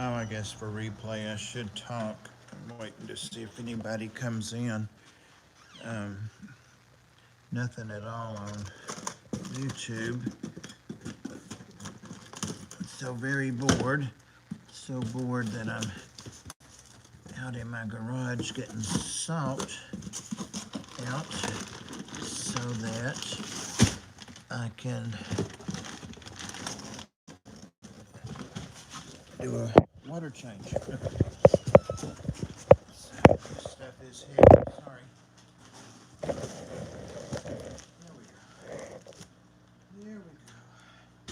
Oh, I guess for replay I should talk. I'm waiting to see if anybody comes in. Um, Nothing at all on YouTube. So very bored. So bored that I'm out in my garage getting salt out so that I can do a water change. This stuff is heavy. Sorry. There we go. There we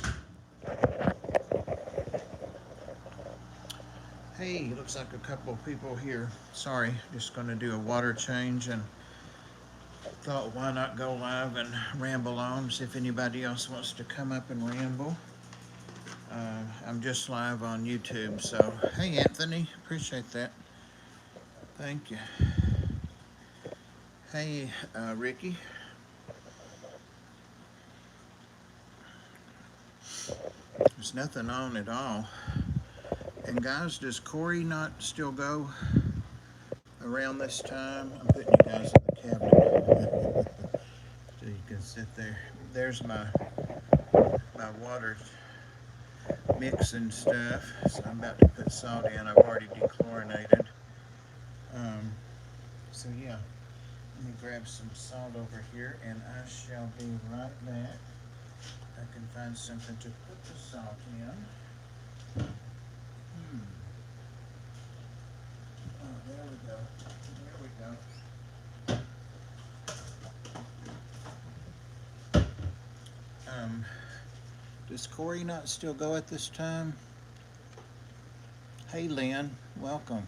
go. Hey, looks like a couple of people here. Sorry, just going to do a water change and thought why not go live and ramble on, see if anybody else wants to come up and ramble. I'm just live on YouTube, so hey Anthony, appreciate that. Thank you. Hey Ricky. There's nothing on at all. And guys, does Corey not still go around this time? I'm putting you guys in the cabinet so you can sit there. There's my water mix and stuff. So I'm about to put salt in. I've already dechlorinated. So yeah, let me grab some salt over here and I shall be right back. I can find something to put the salt in. Oh, there we go. There we go. Does Corey not still go at this time? Hey Lynn, welcome.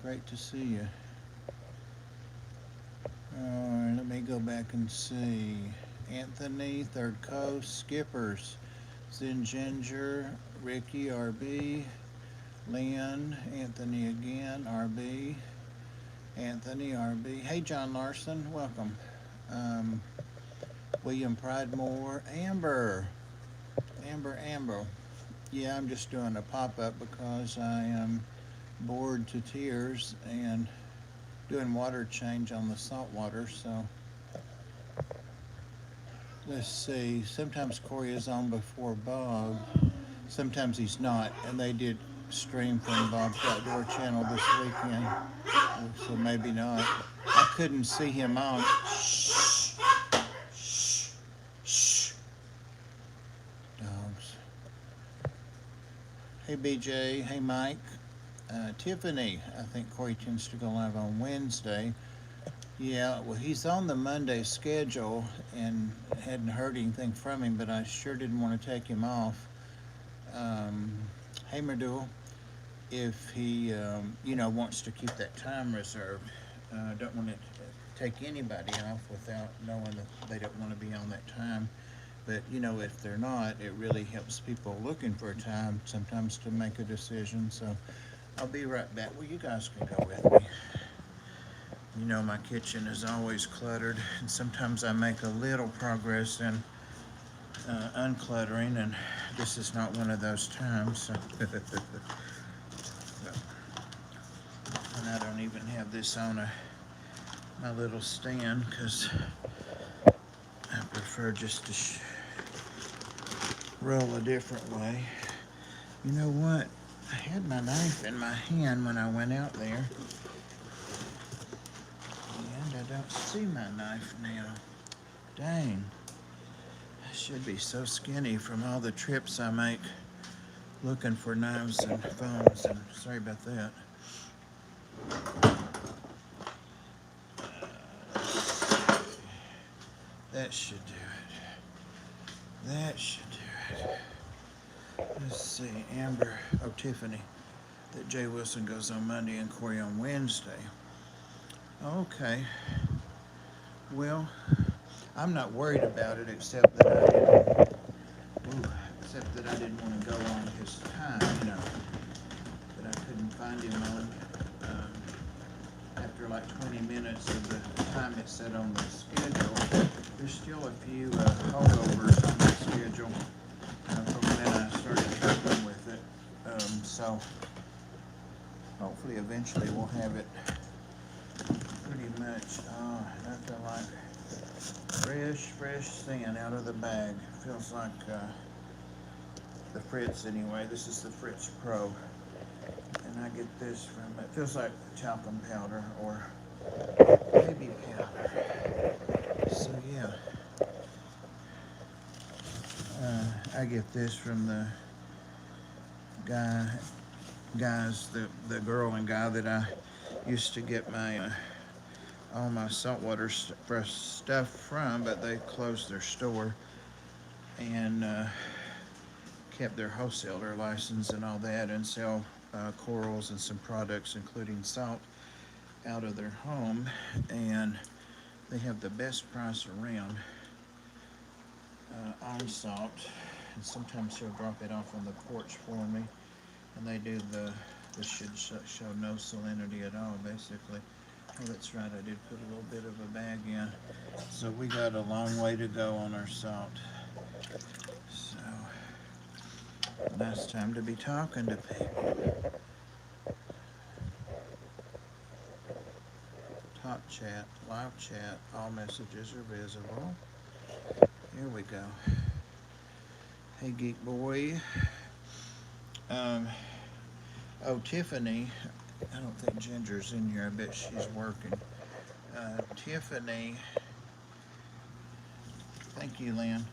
Great to see you. Let me go back and see. Anthony, Third Coast, Skippers, Zen Ginger, Ricky, RB, Lynn, Anthony again, RB, Anthony, RB. Hey John Larson, welcome. William Pridemore, Amber. Yeah, I'm just doing a pop-up because I am bored to tears and doing water change on the salt water, so let's see. Sometimes Corey is on before Bob. Sometimes he's not, and they did stream from Bob's Outdoor channel this weekend, so maybe not. I couldn't see him on. Shh. Dogs. Hey BJ, hey Mike. Tiffany, I think Corey tends to go live on Wednesday. Yeah, well, he's on the Monday schedule and hadn't heard anything from him, but I sure didn't want to take him off. Hey Merdul, if he, wants to keep that time reserved, I don't want to take anybody off without knowing that they don't want to be on that time. But, if they're not, it really helps people looking for a time sometimes to make a decision. So I'll be right back. Well, you guys can go with me. My kitchen is always cluttered, and sometimes I make a little progress in uncluttering, and this is not one of those times. So and I don't even have this on my little stand because I prefer just to roll a different way. You know what? I had my knife in my hand when I went out there. And I don't see my knife now. Dang. I should be so skinny from all the trips I make looking for knives and phones, and sorry about that. That should do it. That should do it. Let's see, Amber, Tiffany, that Jay Wilson goes on Monday and Corey on Wednesday. Okay. Well, I'm not worried about it except that I didn't want to go on his time, But I couldn't find him on after like 20 minutes of the time it said on the schedule. There's still a few holdovers on the schedule from when I started working with it. So so hopefully eventually we'll have it pretty much, nothing like fresh sand out of the bag. Feels like the Fritz anyway. This is the Fritz Pro, and I get this from, it feels like talcum powder or baby powder. So yeah, I get this from the the girl and guy that I used to get my all my saltwater fresh stuff from, but they closed their store and kept their wholesaler license and all that, and sell corals and some products including salt out of their home, and they have the best price around on salt, and sometimes he'll drop it off on the porch for me, and they do this should show no salinity at all basically. Oh, that's right, I did put a little bit of a bag in, so we got a long way to go on our salt. So now it's time to be talking to people. Talk chat, live chat, all messages are visible. Here we go. Hey, Geek Boy. Oh, Tiffany. I don't think Ginger's in here. I bet she's working. Tiffany. Thank you, Lynn.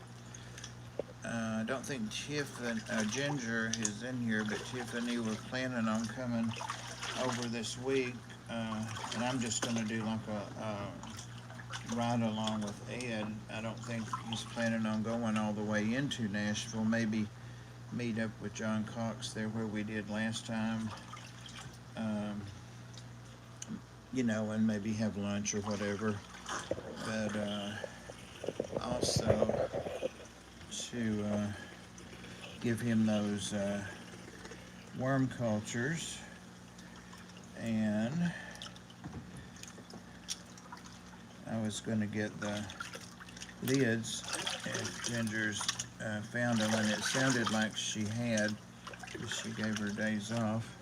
I don't think Ginger is in here, but Tiffany, we're planning on coming over this week, and I'm just going to do like a ride along with Ed. I don't think he's planning on going all the way into Nashville. Maybe meet up with John Cox there where we did last time, you know, and maybe have lunch or whatever. But also to give him those worm cultures, and I was going to get the lids if Ginger's found them, and it sounded like she had, because she gave her days off.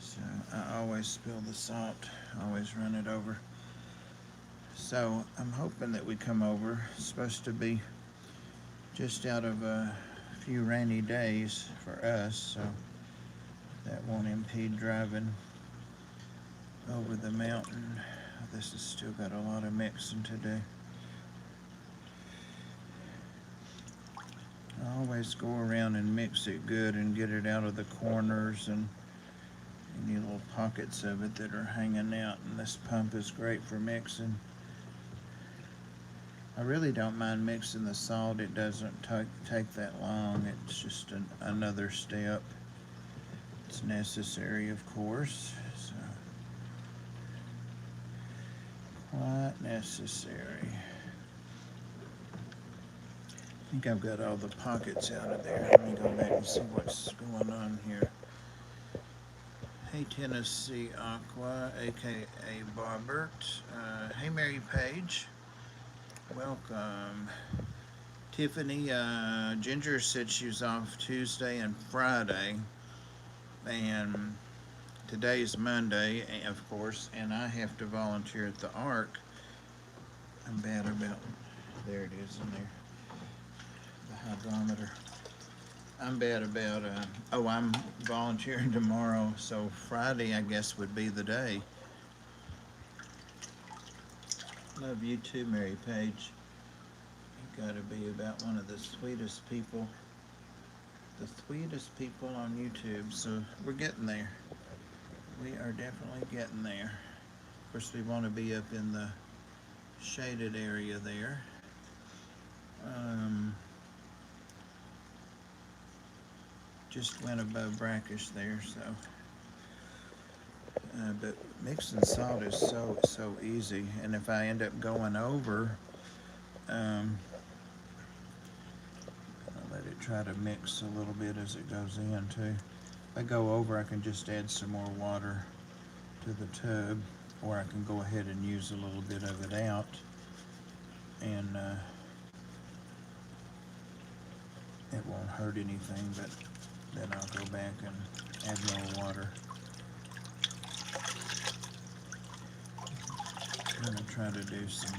So I always spill the salt, always run it over. So I'm hoping that we come over. It's supposed to be just out of a few rainy days for us, so that won't impede driving over the mountain. This has still got a lot of mixing to do. I always go around and mix it good and get it out of the corners and any little pockets of it that are hanging out, and this pump is great for mixing. I really don't mind mixing the salt. It doesn't take that long. It's just another step. It's necessary, of course, so quite necessary. I think I've got all the pockets out of there. Let me go back and see what's going on here. Hey, Tennessee Aqua, aka Barbert. Hey, Mary Page. Welcome. Tiffany, Ginger said she was off Tuesday and Friday, and today's Monday, of course, and I have to volunteer at the Ark. I'm bad about, there it is in there, the hydrometer. I'm bad about, I'm volunteering tomorrow, so Friday, I guess, would be the day. Love you too, Mary Page. You gotta be about one of the sweetest people on YouTube, so we're getting there. We are definitely getting there. Of course, we want to be up in the shaded area there. Just went above brackish there, so. But mixing salt is so easy, and if I end up going over, I'll let it try to mix a little bit as it goes in too. If I go over, I can just add some more water to the tub, or I can go ahead and use a little bit of it out, and it won't hurt anything. But then I'll go back and add more water. I'm gonna try to do some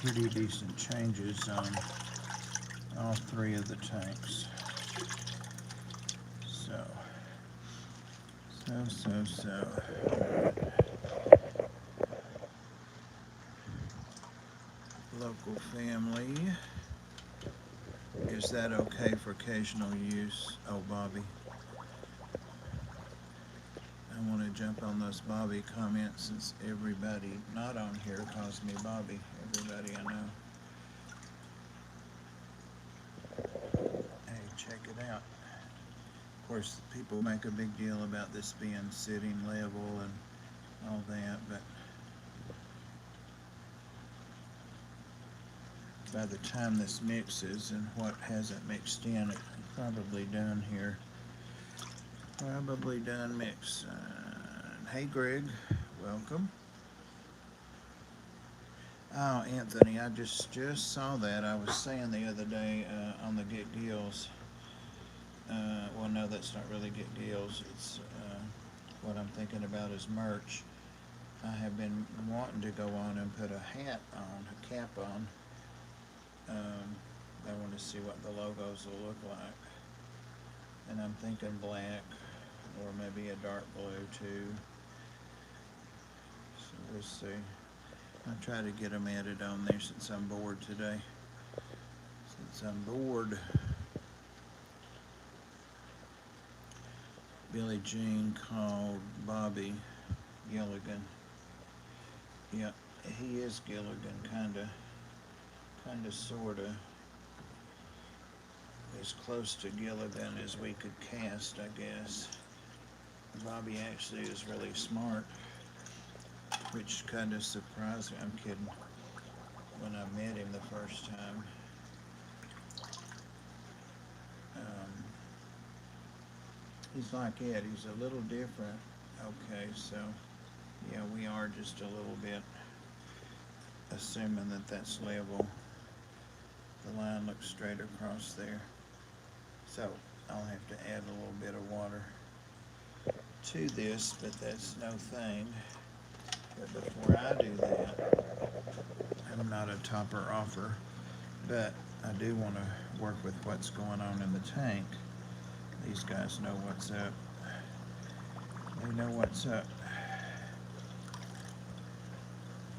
pretty decent changes on all three of the tanks. So. Local family. Is that okay for occasional use? Oh, Bobby. I want to jump on those Bobby comments since everybody not on here calls me Bobby. Everybody I know. Hey, check it out. Of course, people make a big deal about this being sitting level and all that, but by the time this mixes and what hasn't mixed in, it's probably done here. Probably done mix. Hey Greg, welcome. Oh, Anthony, I just saw that. I was saying the other day on the Get Deals. Well, no, that's not really Get Deals. It's what I'm thinking about is merch. I have been wanting to go on and put a hat on, a cap on. I want to see what the logos will look like. And I'm thinking black or maybe a dark blue too. So we'll see. I'll try to get them added on there since I'm bored today. Billie Jean called Bobby Gilligan. Yeah, he is Gilligan, kinda, sorta. As close to Gilligan as we could cast, I guess. Bobby actually is really smart, which kind of surprised me. I'm kidding. When I met him the first time, he's like Ed. He's a little different. Okay, so yeah, we are just a little bit assuming that that's level. The line looks straight across there. So I'll have to add a little bit of water to this, but that's no thing. But before I do that, I'm not a topper offer, but I do want to work with what's going on in the tank. These guys know what's up. They know what's up.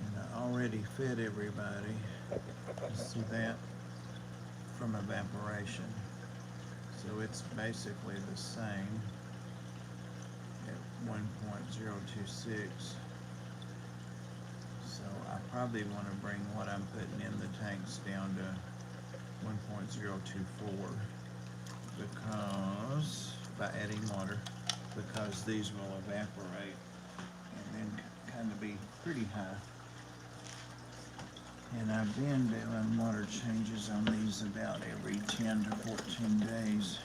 And I already fed everybody. You see that? From evaporation. So it's basically the same at 1.026. So I probably want to bring what I'm putting in the tanks down to 1.024 because by adding water, because these will evaporate and then kind of be pretty high. And I've been doing water changes on these about every 10 to 14 days.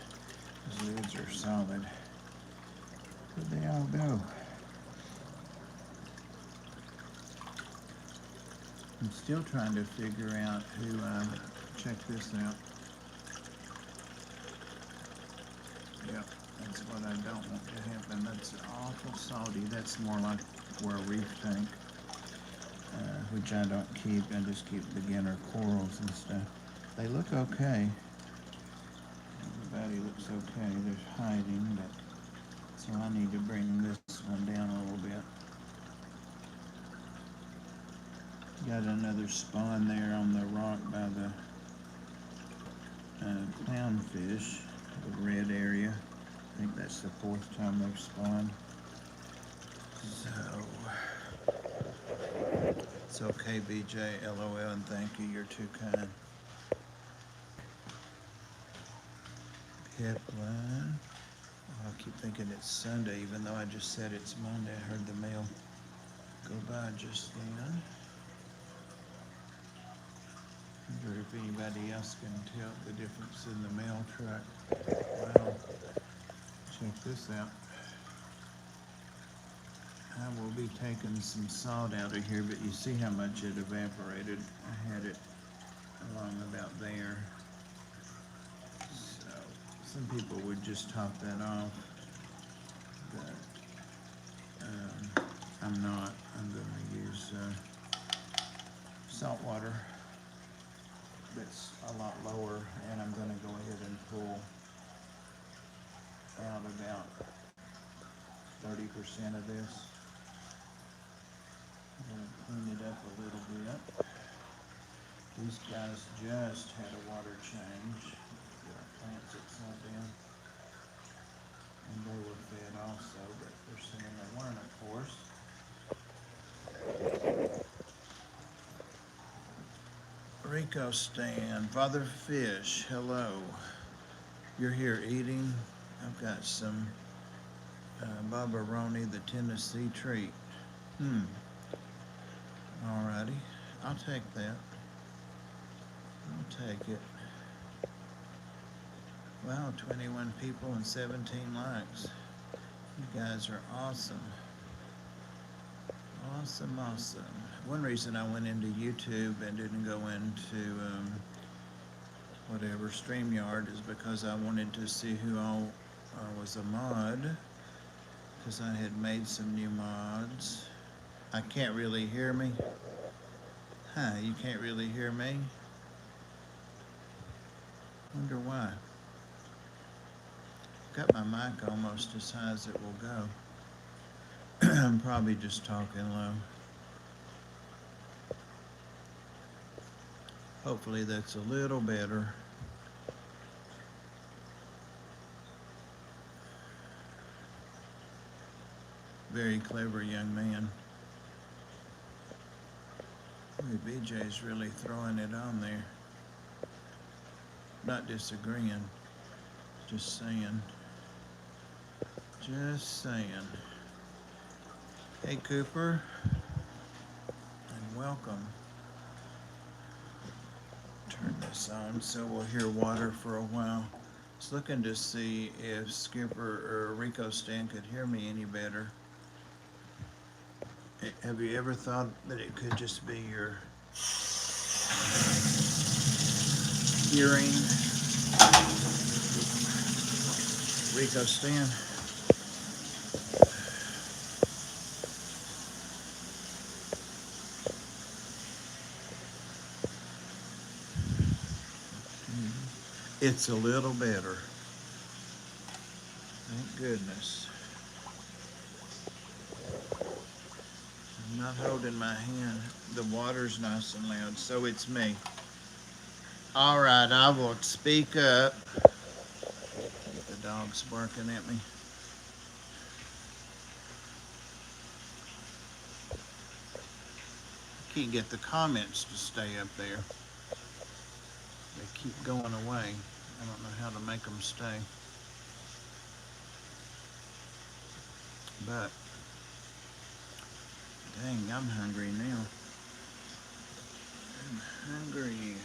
These lids are solid. Where'd they all go? I'm still trying to figure out who, check this out. Yep, that's what I don't want to happen. That's awful salty. That's more like for a reef tank. Which I don't keep. I just keep beginner corals and stuff. They look okay. Everybody looks okay. They're hiding, but so I need to bring this one down a little bit. Got another spawn there on the rock by the clownfish, the red area. I think that's the 4th time they've spawned. So. It's okay, BJ, LOL, and thank you, you're too kind. Pipeline. Oh, I keep thinking it's Sunday, even though I just said it's Monday. I heard the mail go by just then. I wonder if anybody else can tell the difference in the mail truck. Wow. Check this out. I will be taking some salt out of here, but you see how much it evaporated. I had it along about there. So Some people would just top that off, but I'm not. I'm going to use salt water that's a lot lower, and I'm going to go ahead and pull out about 30% of this. I'm going to clean it up a little bit. These guys just had a water change. Get our plants upside down. And they were fed also, but they're saying they weren't, of course. Rico Stan, Father Fish, hello. You're here eating. I've got some Barbaroni, the Tennessee treat. Alrighty, I'll take that. I'll take it. Wow, 21 people and 17 likes. You guys are awesome. Awesome, awesome. One reason I went into YouTube and didn't go into whatever StreamYard is because I wanted to see who all was a mod, because I had made some new mods. I can't really hear me. Huh, you can't really hear me? Wonder why. Got my mic almost as high as it will go. I'm probably just talking low. Hopefully that's a little better. Very clever young man. Ooh, BJ's really throwing it on there. Not disagreeing, just saying. Just saying. Hey Cooper, and welcome. Turn this on so we'll hear water for a while. I was looking to see if Skipper or Rico Stan could hear me any better. Have you ever thought that it could just be your hearing? Rico Stan? It's a little better. Thank goodness. I'm not holding my hand. The water's nice and loud, so it's me. All right, I will speak up. The dog's barking at me. I can't get the comments to stay up there. They keep going away. I don't know how to make them stay. But, dang, I'm hungry now. I'm hungry.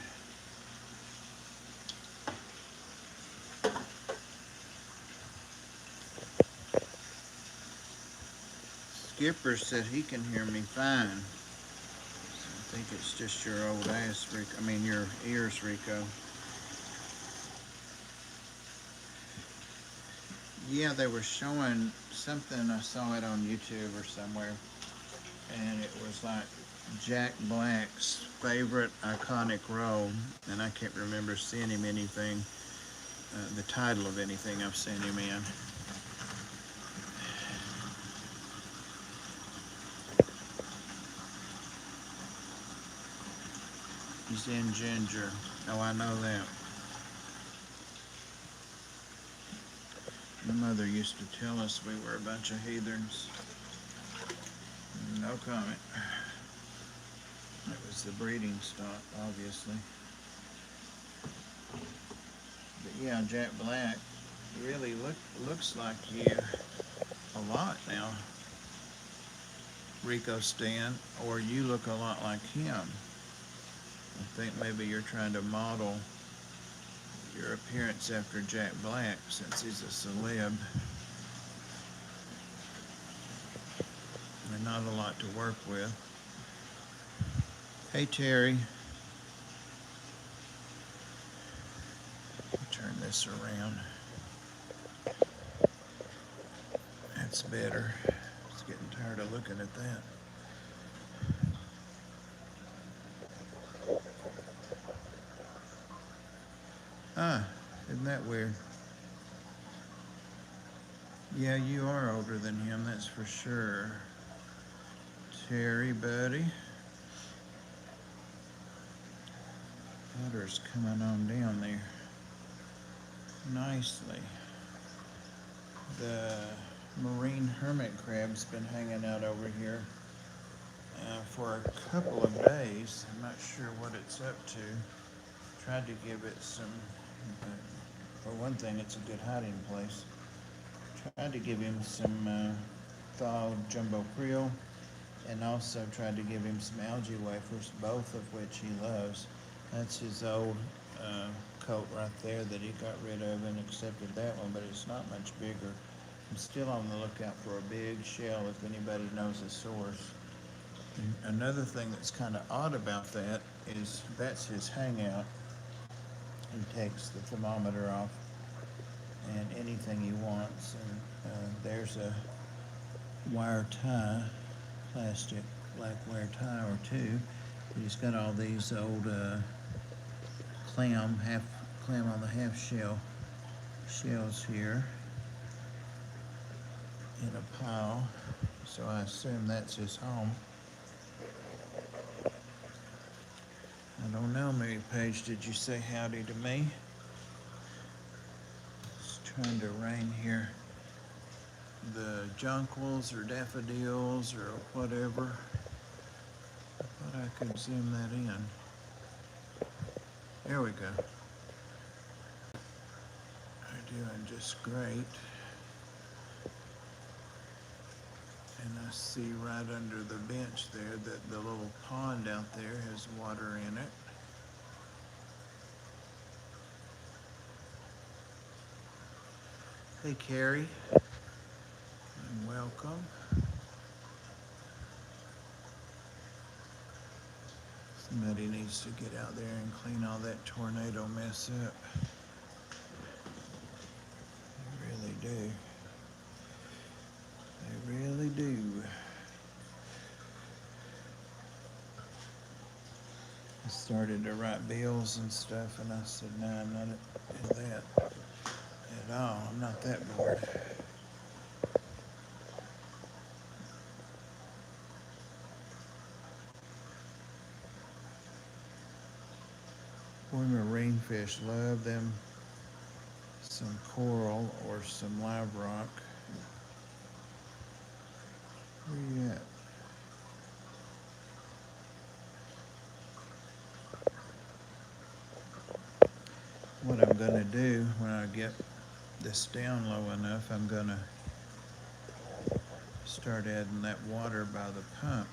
Skipper said he can hear me fine. So I think it's just your old ass, Rico. I mean, your ears, Rico. Yeah, they were showing something. I saw it on YouTube or somewhere, and it was like Jack Black's favorite iconic role, and I can't remember seeing him anything, the title of anything I've seen him in. He's in Ginger. Oh, I know that. My mother used to tell us we were a bunch of heathens. No comment. That was the breeding stock, obviously. But yeah, Jack Black really looks like you a lot now, Rico Stan, or you look a lot like him. I think maybe you're trying to model your appearance after Jack Black since he's a celeb. And not a lot to work with. Hey Terry. Turn this around. That's better. It's getting tired of looking at that. Ah, isn't that weird? Yeah, you are older than him, that's for sure. Terry, buddy. Water's coming on down there nicely. The marine hermit crab's been hanging out over here for a couple of days. I'm not sure what it's up to. Tried to give it some, for one thing, it's a good hiding place. Tried to give him some thawed jumbo Creole, and also tried to give him some algae wafers, both of which he loves. That's his old coat right there that he got rid of and accepted that one, but it's not much bigger. I'm still on the lookout for a big shell if anybody knows a source. And another thing that's kind of odd about that is that's his hangout. He takes the thermometer off and anything he wants, and there's a wire tie, plastic black wire tie or two. He's got all these old clam on the half shell shells here in a pile, so I assume that's his home. I don't know, Mary Page, did you say howdy to me? It's trying to rain here. The jonquils or daffodils or whatever. I thought I could zoom that in. There we go. They're doing just great. And I see right under the bench there that the little pond out there has water in it. Hey, Carrie, and welcome. Somebody needs to get out there and clean all that tornado mess up. They really do. They really do. I started to write bills and stuff, and I said, no, I'm not in that at all. I'm not that bored. Boy, marine fish love them some coral or some live rock. Where you at? What I'm gonna do when I get this down low enough, I'm gonna start adding that water by the pump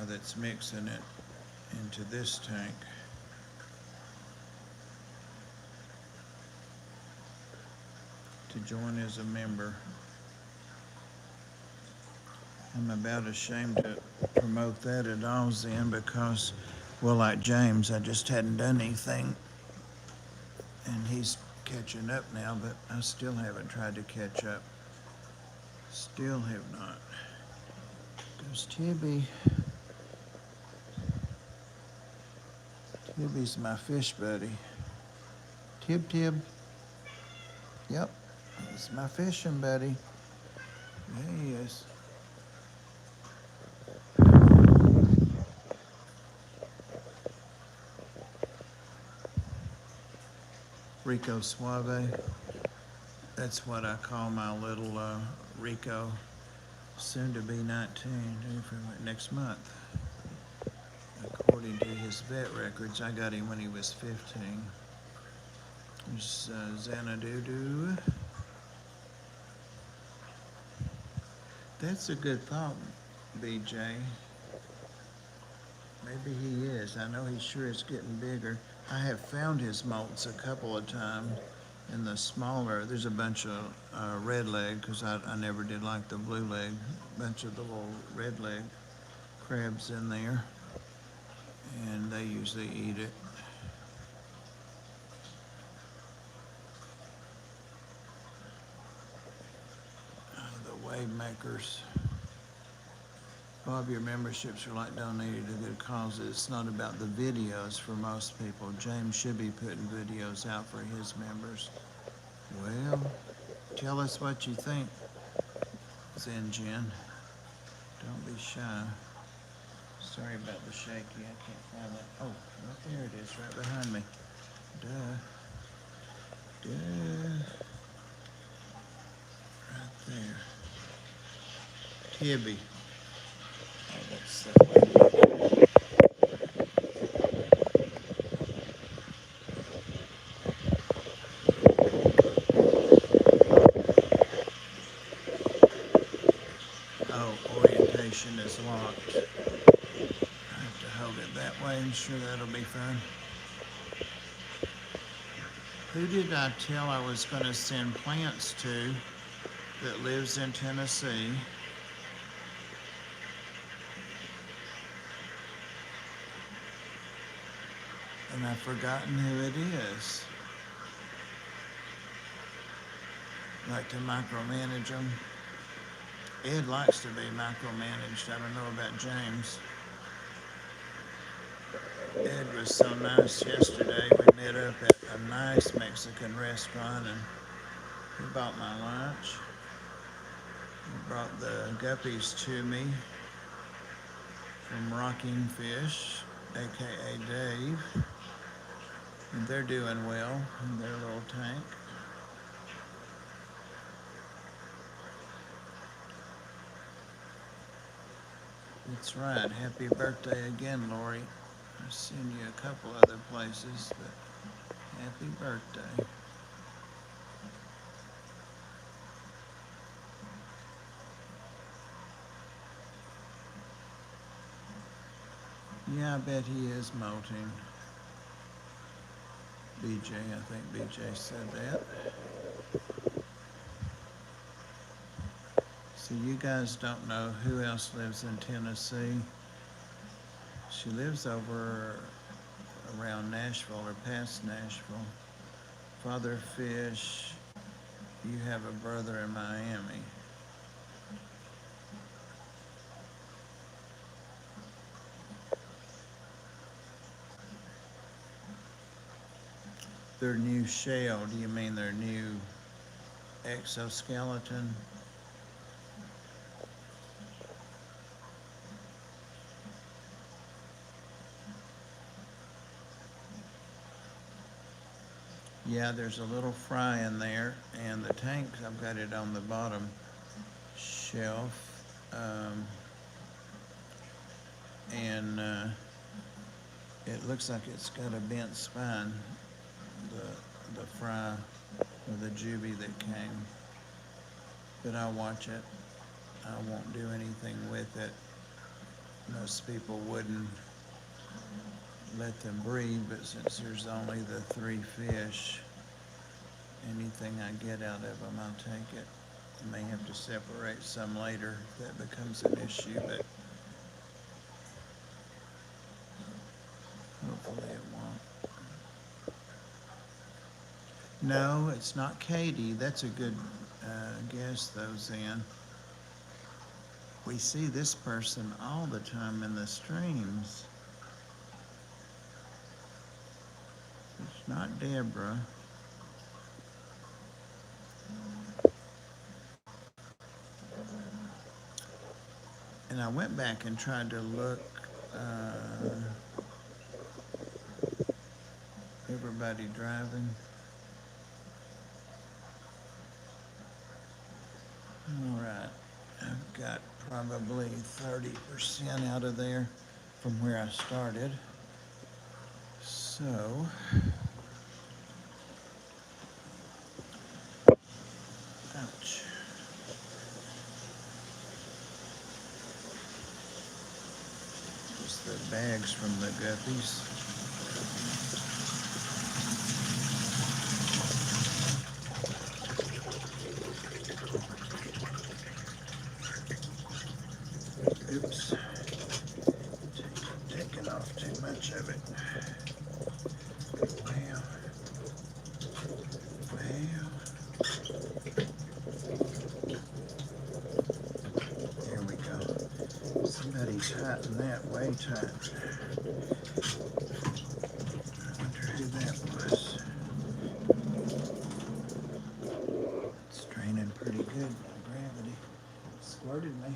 that's mixing it into this tank. To join as a member. I'm about ashamed to promote that at all, Zen, because, well, like James, I just hadn't done anything, and he's catching up now, but I still haven't tried to catch up. Still have not. There's Tibby. Tibby's my fish buddy. Tib. Yep, he's my fishing buddy. There he is. Rico Suave. That's what I call my little Rico, soon to be 19, next month. According to his vet records, I got him when he was 15. There's Xanadu. That's a good thought, BJ. Maybe he is. I know he sure is getting bigger. I have found his molts a couple of times in the smaller. There's a bunch of red leg, because I never did like the blue leg. Bunch of the little red leg crabs in there, and they usually eat it. Wave makers. All of your memberships are like donated to good causes. It's not about the videos for most people. James should be putting videos out for his members. Well, tell us what you think, Zen Jen. Don't be shy. Sorry about the shaky. I can't find that. Oh, right there it is, right behind me. Duh. Right there. Tibby. Oh, that's that way. Oh, orientation is locked. I have to hold it that way. I'm sure that'll be fun. Who did I tell I was going to send plants to that lives in Tennessee? And I've forgotten who it is. Like to micromanage them. Ed likes to be micromanaged. I don't know about James. Ed was so nice yesterday. We met up at a nice Mexican restaurant and he bought my lunch. He brought the guppies to me from Rocking Fish, aka Dave. And they're doing well in their little tank. That's right. Happy birthday again, Lori. I've seen you a couple other places, but happy birthday. Yeah, I bet he is molting. BJ, I think BJ said that. So you guys don't know who else lives in Tennessee. She lives over around Nashville or past Nashville. Father Fish, you have a brother in Miami. Their new shell, do you mean their new exoskeleton? Yeah, there's a little fry in there, and the tank, I've got it on the bottom shelf. It looks like it's got a bent spine, the fry or the juvie that came. But I'll watch it. I won't do anything with it. Most people wouldn't let them breed, but since there's only the 3 fish, anything I get out of them, I'll take it. I may have to separate some later if that becomes an issue, but hopefully it won't. No, it's not Katie. That's a good guess, though, Zen. We see this person all the time in the streams. It's not Deborah. And I went back and tried to look everybody driving. All right, I've got probably 30% out of there from where I started. So, ouch. Just the bags from the guppies. Oops. Taking off too much of it. Well. tighten that way tight. I wonder who that was. It's draining pretty good. My gravity squirted me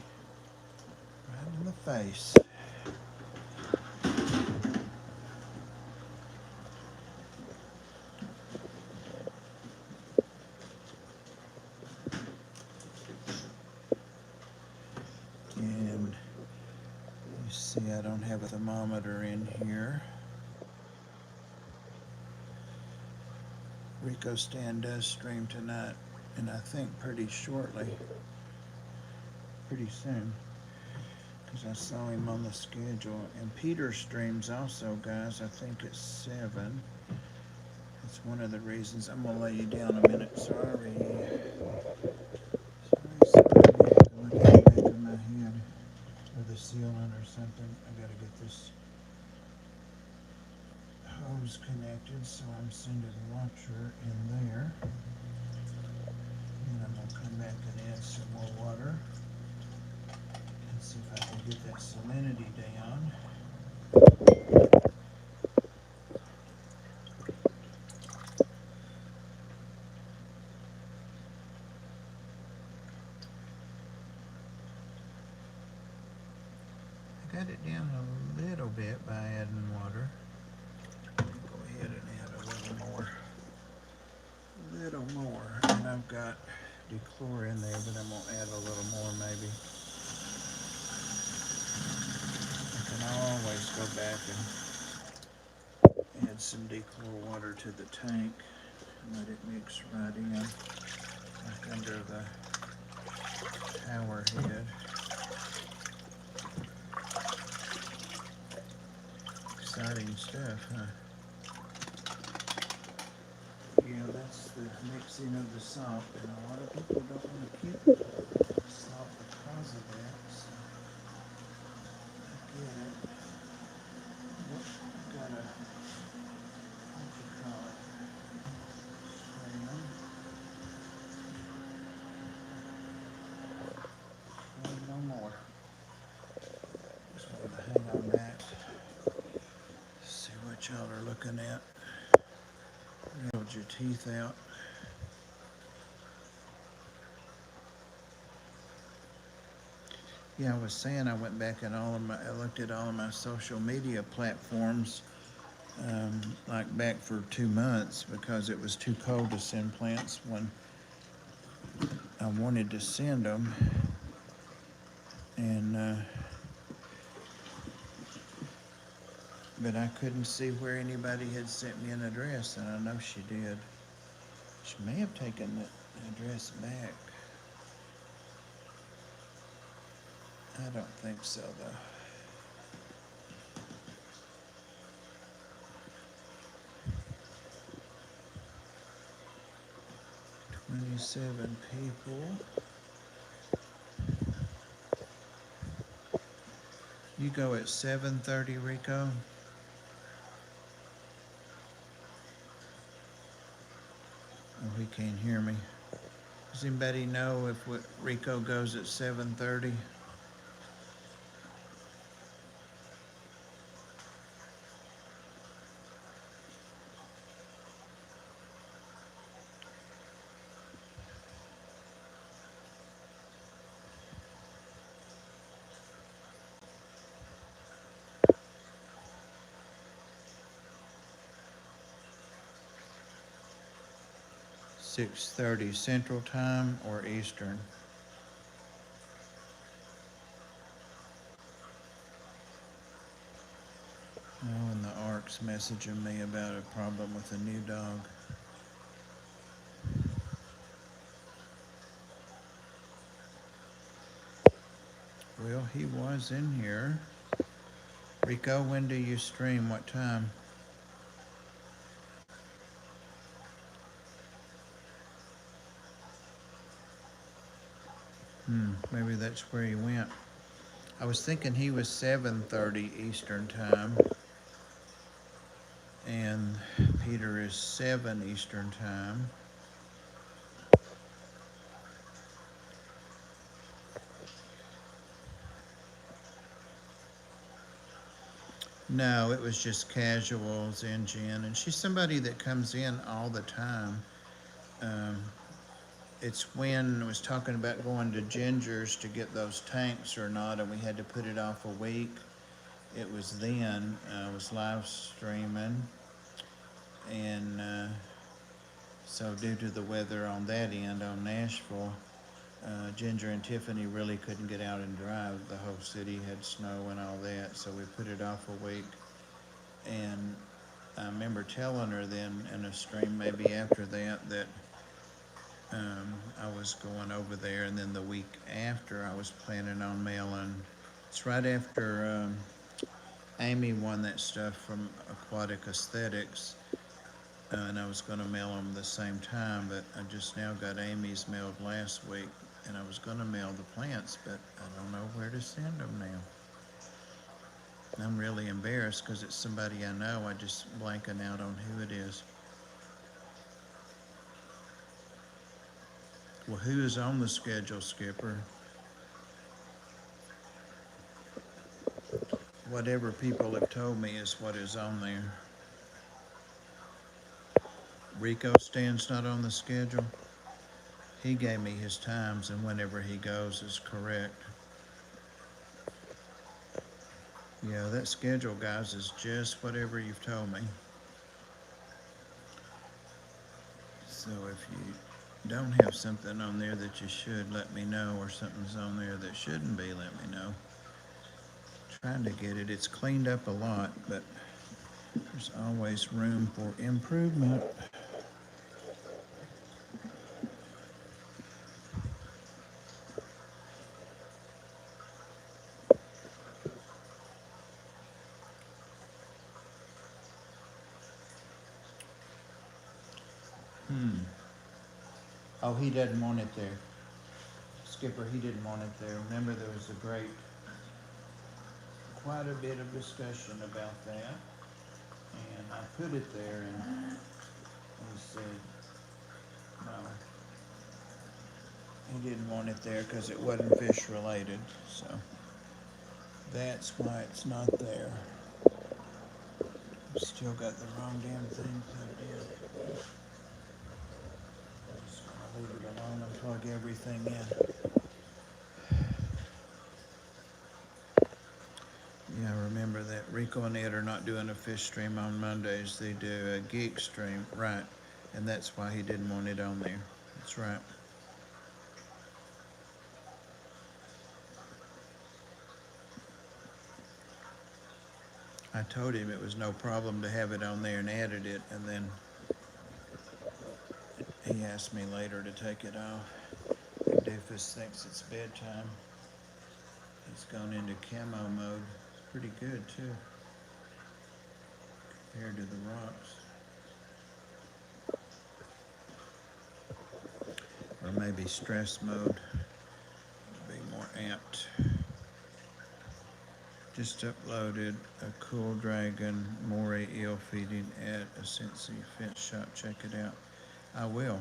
right in the face. And you see I don't have a thermometer in here. Rico Stan does stream tonight, and I think pretty shortly, pretty soon, because I saw him on the schedule. And Peter streams also, guys. I think it's 7. That's one of the reasons. I'm gonna lay you down a minute. Sorry. Sorry. Look at the back of my head, or the ceiling or something. I gotta get this hose connected, so I'm sending washer in there. And I'm gonna come back and add some more water and see if I can get that salinity down. I got it down a little bit by adding water. Go ahead and add a little more. And I've got dechlor in there, but I'm gonna add a little more maybe. I can always go back and add some dechlor water to the tank and let it mix right in, like under the tower head. Exciting stuff, huh? Yeah, that's the mixing of the salt, and a lot of people don't want to keep salt because of that, so I get it. Got a, what you call it, strainer. No more. Just wanted to hang on that. See what y'all are looking at. Hold your teeth out. Yeah, I was saying I went back and I looked at all of my social media platforms, like back for 2 months because it was too cold to send plants when I wanted to send them. And, but I couldn't see where anybody had sent me an address, and I know she did. She may have taken the address back. I don't think so, though. "27 people. You go at 7:30, Rico? Oh, he can't hear me. Does anybody know if Rico goes at 7:30? "6:30 Central Time or Eastern?" Oh, and the ARC's messaging me about a problem with a new dog. Well, he was in here. Rico, when do you stream? What time? Maybe that's where he went. I was thinking he was 7:30 Eastern Time, and Peter is 7 Eastern Time. No, it was just casuals and Jen, and she's somebody that comes in all the time. Um, it's when I was talking about going to Ginger's to get those tanks or not, and we had to put it off a week. It was then I was live streaming, and so due to the weather on that end on Nashville, Ginger and Tiffany really couldn't get out and drive. The whole city had snow and all that, so we put it off a week. And I remember telling her then in a stream maybe after that that I was going over there, and then the week after I was planning on mailing. It's right after Amy won that stuff from Aquatic Aesthetics, and I was going to mail them the same time, but I just now got Amy's mailed last week, and I was going to mail the plants, but I don't know where to send them now. I'm really embarrassed because it's somebody I know. I just blanking out on who it is. Well, who is on the schedule, Skipper? Whatever people have told me is what is on there. Rico Stan's not on the schedule. He gave me his times, and whenever he goes is correct. Yeah, that schedule, guys, is just whatever you've told me. So if you don't have something on there that you should, let me know, or something's on there that shouldn't be, let me know. Trying to get it. It's cleaned up a lot, but there's always room for improvement. Oh, he doesn't want it there. Skipper, he didn't want it there. Remember, there was quite a bit of discussion about that. And I put it there, and he said, no, he didn't want it there because it wasn't fish related. So that's why it's not there. Still got the wrong damn thing plugged in. I'm just gonna leave it alone and plug everything in. Yeah, remember that Rico and Ed are not doing a fish stream on Mondays. They do a geek stream, right? And that's why he didn't want it on there. That's right. I told him it was no problem to have it on there and added it, and then he asked me later to take it off. Doofus thinks it's bedtime. He's gone into camo mode. It's pretty good too, compared to the rocks. Or maybe stress mode would be more apt. Just uploaded a cool dragon moray eel feeding at a Cincy Finch shop. Check it out. I will.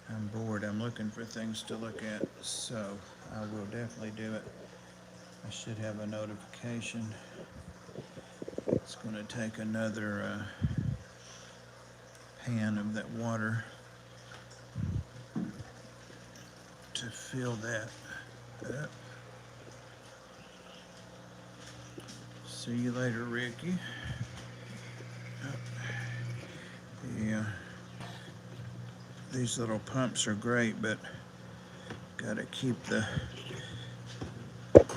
I'm bored. I'm looking for things to look at, so I will definitely do it. I should have a notification. It's going to take another pan of that water to fill that up. See you later, Ricky. Yeah, these little pumps are great, but gotta keep the gotta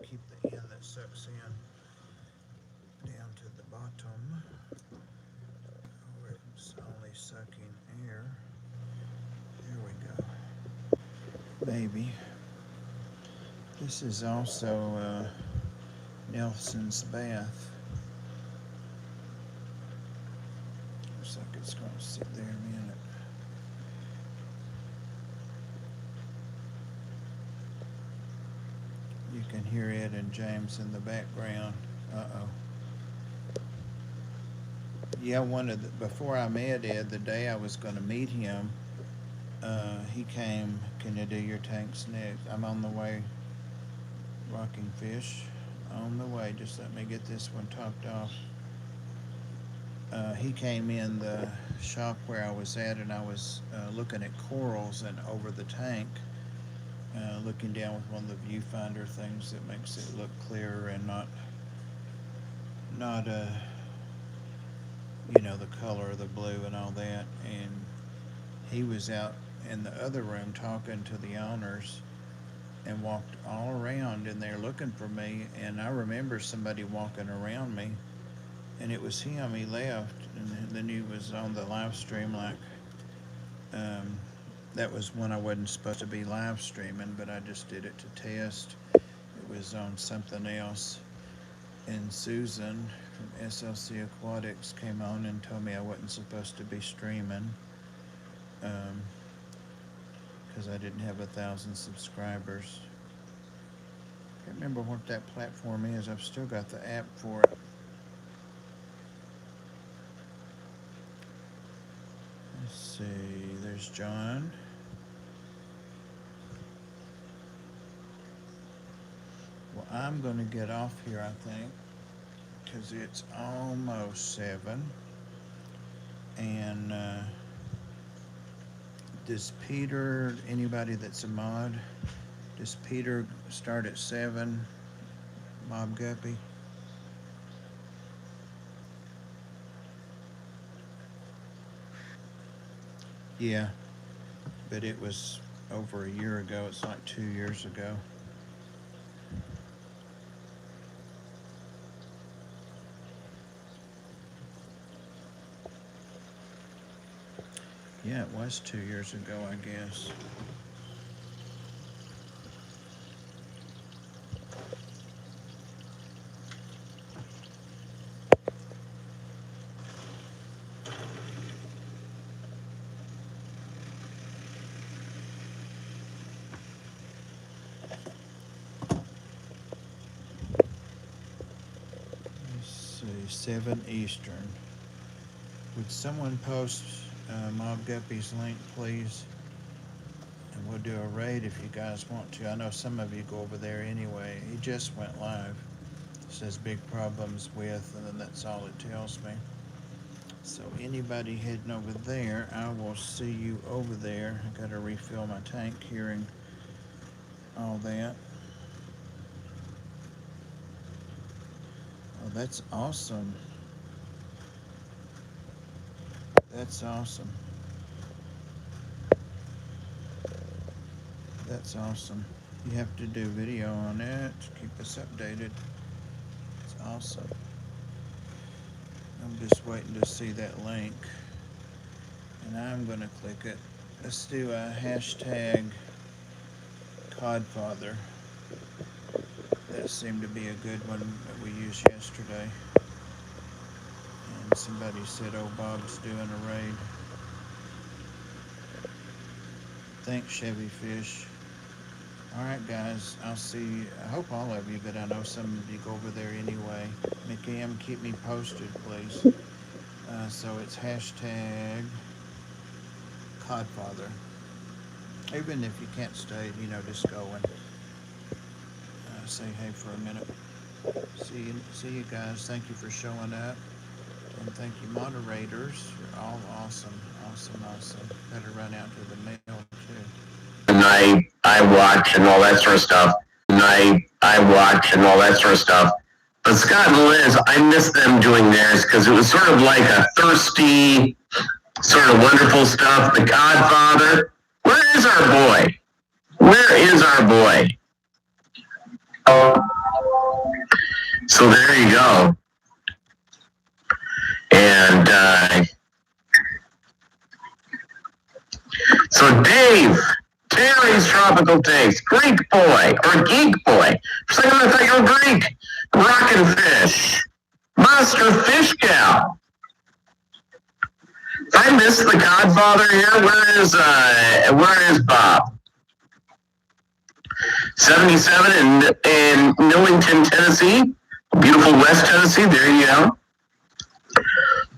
keep the end that sucks in down to the bottom, where it's only sucking air. There we go. Maybe. This is also Nelson's bath. Looks like it's going to sit there a minute. You can hear Ed and James in the background. Uh-oh. Yeah, before I met Ed, the day I was going to meet him, he came, can you do your tanks next? I'm on the way rocking fish on the way. Just let me get this one topped off. He came in the shop where I was at, and I was looking at corals and over the tank, looking down with one of the viewfinder things that makes it look clearer and not the color of the blue and all that. And he was out in the other room talking to the owners and walked all around in there looking for me. And I remember somebody walking around me, and it was him. He left, and then he was on the live stream that was when I wasn't supposed to be live streaming, but I just did it to test. It was on something else. And Susan from SLC Aquatics came on and told me I wasn't supposed to be streaming because I didn't have 1,000 subscribers. Can't remember what that platform is. I've still got the app for it. Let's see. There's John. Well, I'm going to get off here, I think, because it's almost 7. And does Peter, anybody that's a mod, does Peter start at 7? Mobb Guppy? Yeah, but it was over a year ago. It's like 2 years ago. Yeah, it was 2 years ago, I guess. Let's see, 7 Eastern. Would someone post Mobb Guppy's link, please? And we'll do a raid if you guys want to. I know some of you go over there anyway. He just went live. It says big problems with, and then that's all it tells me. So anybody heading over there, I will see you over there. I got to refill my tank here and all that. Oh, that's awesome. That's awesome. That's awesome. You have to do video on it. Keep us updated. It's awesome. I'm just waiting to see that link. And I'm going to click it. Let's do a hashtag Codfather. That seemed to be a good one that we used yesterday. And somebody said, oh, Bob's doing a raid. Thanks, Chevy Fish. All right, guys, I'll see. I hope all of you, but I know some of you go over there anyway. Mickey M, keep me posted, please. So it's hashtag Codfather. Even if you can't stay, just go and say hey for a minute. See you guys. Thank you for showing up. And thank you, moderators. You're all awesome. Better run out to the mail, too. And I watch and all that sort of stuff. But Scott and Liz, I miss them doing theirs because it was sort of like a thirsty, sort of wonderful stuff. The Godfather. Where is our boy? So there you go. And so Dave, Terry's Tropical Takes, Greek Boy, or Geek Boy. For a second I thought you were Greek. Rockin' Fish, Monster Fish Gal. I miss the Godfather here. Where is Bob? 77 in Millington, Tennessee. Beautiful West Tennessee. There you go.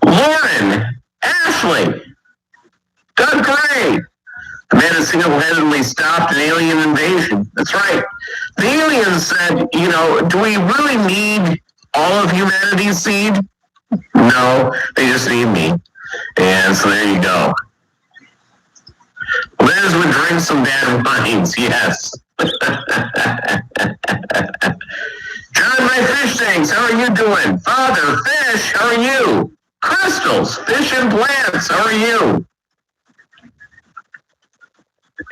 Lauren, Ashley, Doug Gray. The man who single-handedly stopped an alien invasion. That's right. The aliens said, do we really need all of humanity's seed? No, they just need me. And so there you go. Liz would drink some bad wines, yes. John, my fish tanks, how are you doing? Father, fish, how are you? Crystals, fish and plants, how are you?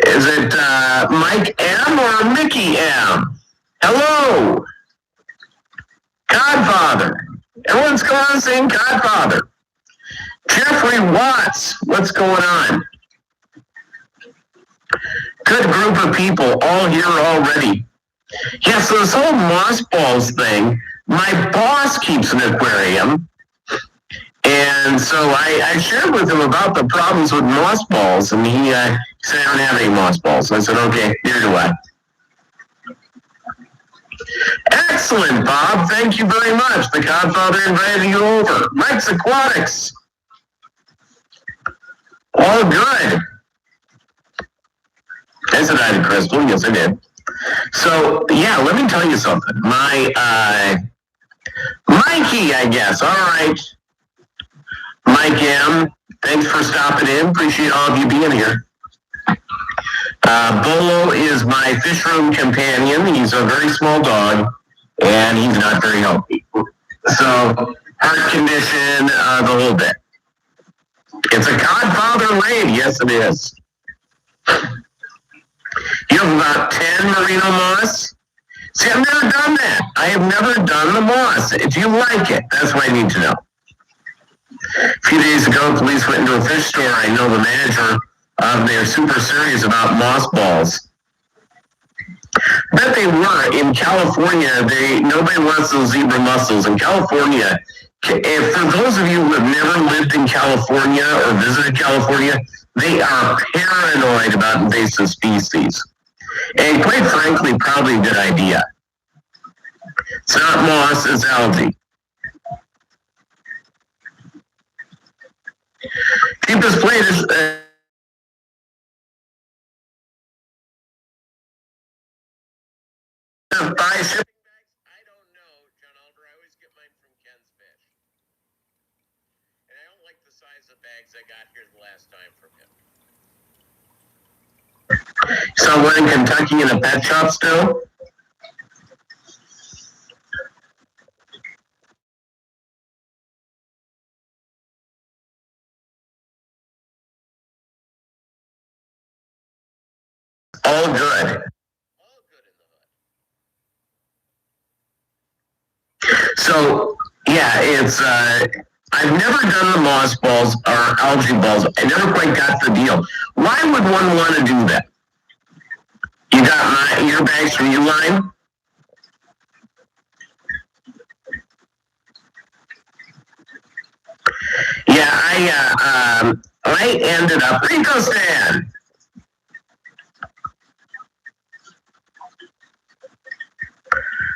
Is it Mike M or Mickey M? Hello. Godfather. Everyone's going on saying Godfather. Jeffrey Watts, what's going on? Good group of people all here already. Yeah, so this whole mothballs thing, my boss keeps an aquarium. And so I shared with him about the problems with mothballs, and he said, I don't have any mothballs. I said, okay, here do I. Excellent, Bob. Thank you very much. The Godfather invited you over. Mike's Aquatics. All good. I said hi to Crystal. Yes, I did. So, yeah, let me tell you something. My, Mikey, I guess. All right. Mike M., thanks for stopping in. Appreciate all of you being here. Bolo is my fish room companion. He's a very small dog, and he's not very healthy. So, heart condition, the whole bit. It's a Godfather raid. Yes, it is. You have about 10 merino moss. See, I've never done that. I have never done the moss. Do you like it? That's what I need to know. A few days ago, police went into a fish store. I know the manager. They're super serious about mothballs. Bet they were. In California, nobody wants those zebra mussels. In California, if, for those of you who have never lived in California or visited California, they are paranoid about invasive species. And quite frankly, probably a good idea. It's not moss, it's algae. Cheapest plate is... buy shipping bags? I don't know, John Alder. I always get mine from Ken's Fish. And I don't like the size of bags I got here the last time from him. Someone in Kentucky in a pet shop still? All good. All good in the hood. So, yeah, it's, I've never done the moss balls or algae balls. I never quite got the deal. Why would one want to do that? You got your bags from Uline? Yeah, I ended up, Rico Stan.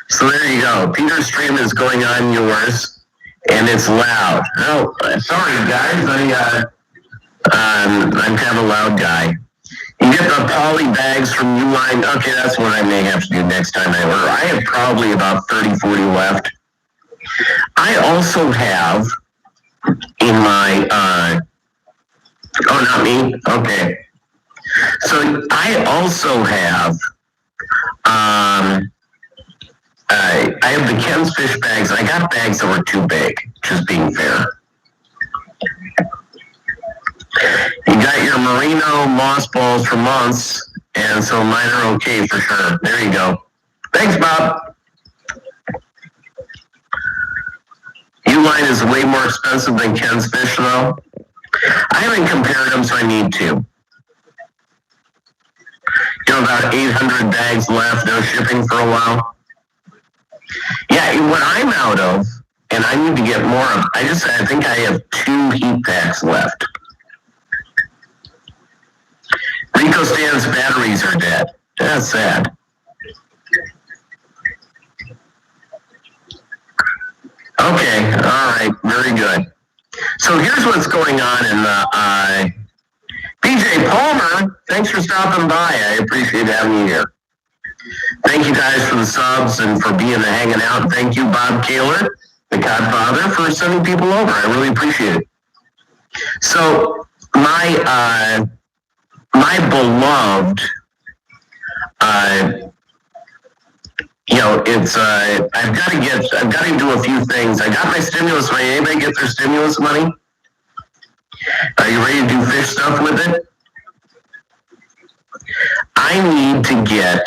So there you go. Peter's stream is going on yours, and it's loud. Oh, sorry guys, I'm kind of a loud guy. You get the poly bags from Uline. Okay, that's what I may have to do next time I order. I have probably about 30, 40 left. I also have in my, oh, not me? Okay. So I also have, I have the Ken's Fish bags. I got bags that were too big, just being fair. You got your merino moss balls for months, and so mine are okay for sure. There you go. Thanks, Bob. Uline is way more expensive than Ken's Fish, though. I haven't compared them, so I need to. You know, about 800 bags left, no shipping for a while. Yeah, what I'm out of, and I need to get more of, I think I have 2 heat packs left. Rico Stan's batteries are dead. That's sad. Okay, all right, very good. So here's what's going on in the, BJ Palmer, thanks for stopping by. I appreciate having you here. Thank you guys for the subs and for being and hanging out. Thank you, Bob Kaler, the Godfather, for sending people over. I really appreciate it. So my beloved, it's I've got to do a few things. I got my stimulus money. Anybody get their stimulus money? Are you ready to do fish stuff with it? I need to get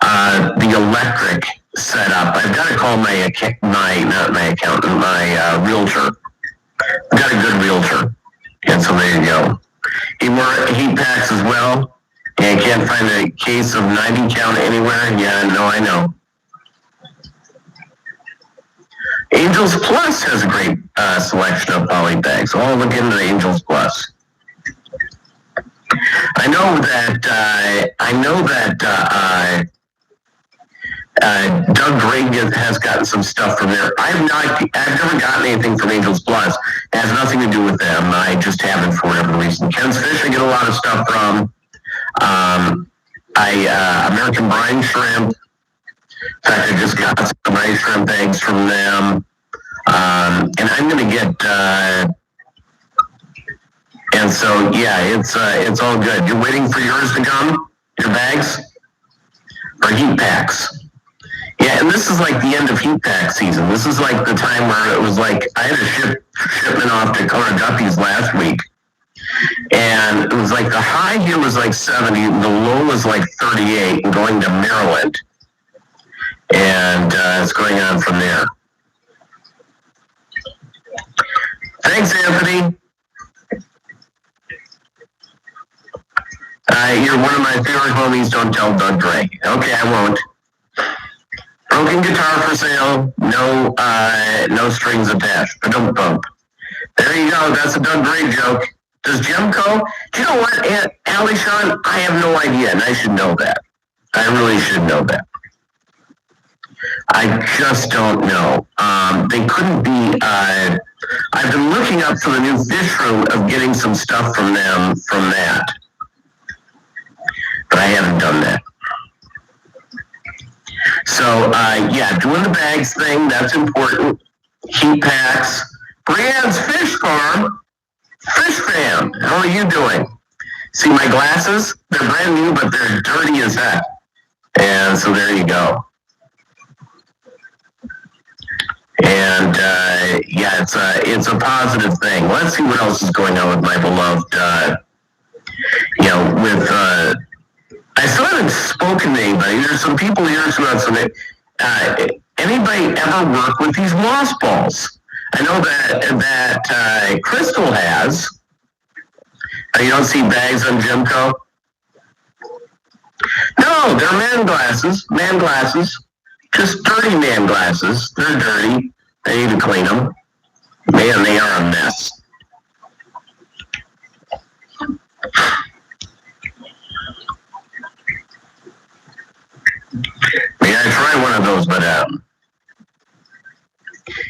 the electric set up. I've got to call my realtor. I've got a good realtor. And so there you go. Heat packs as well. And I can't find a case of 90 count anywhere. Yeah, no, I know. Angels Plus has a great selection of poly bags. So I'll look into Angels Plus. I know that Doug Gregg has gotten some stuff from there. I've never gotten anything from Angels Plus. It has nothing to do with them. I just haven't for whatever reason. Ken's Fish, I get a lot of stuff from. American Brine Shrimp. In fact, I just got some nice shrimp eggs from them. And I'm going to get, and so, yeah, it's all good. You're waiting for yours to come? Your bags? Or heat packs? Yeah, and this is like the end of heat pack season. This is like the time where it was like, I had a shipment off to Mobb Guppy's last week. And it was like the high here was like 70, the low was like 38, and going to Maryland. And it's going on from there. Thanks, Anthony. You're one of my favorite homies. Don't tell Doug Gray. Okay, I won't. Broken guitar for sale. No strings attached. Don't bump. There you go. That's a Doug Gray joke. Does Gemco? Do you know what, Allie Sean? I have no idea, and I should know that. I really should know that. I just don't know. They couldn't be. I've been looking up for the new fish room of getting some stuff from them from that, but I haven't done that. So yeah, doing the bags thing, that's important. Heat packs. Brianne's Fish Farm. Fish Fam, how are you doing? See my glasses? They're brand new, but they're dirty as heck. And so there you go. And yeah, it's a positive thing. Let's see what else is going on with my beloved. I still haven't spoken to anybody. There's some people here who have some. Anybody ever work with these lost balls? I know that Crystal has. You don't see bags on Gemco? No, they're man glasses. Man glasses. Just dirty man glasses. They're dirty. They need to clean them. Man, they are a mess. May I try one of those, but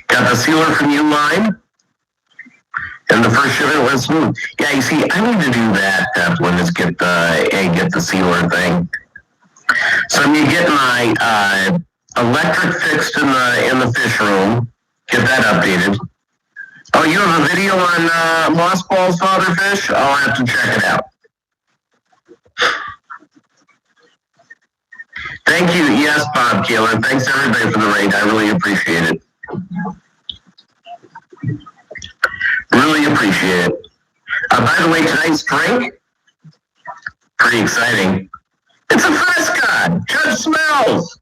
got the sealer from Uline. And the first shipment went smooth. Yeah, you see, I need to do that, Evelyn, is get the sealer thing. So I'm gonna get my electric fixed in the fish room. Get that updated. Oh, you have a video on Lost Balls Father Fish? I'll have to check it out. Thank you. Yes, Bob Keeler. Thanks everybody for the raid. I really appreciate it. Really appreciate it. By the way, tonight's drink, pretty exciting. It's a Fresca. Judge Smells.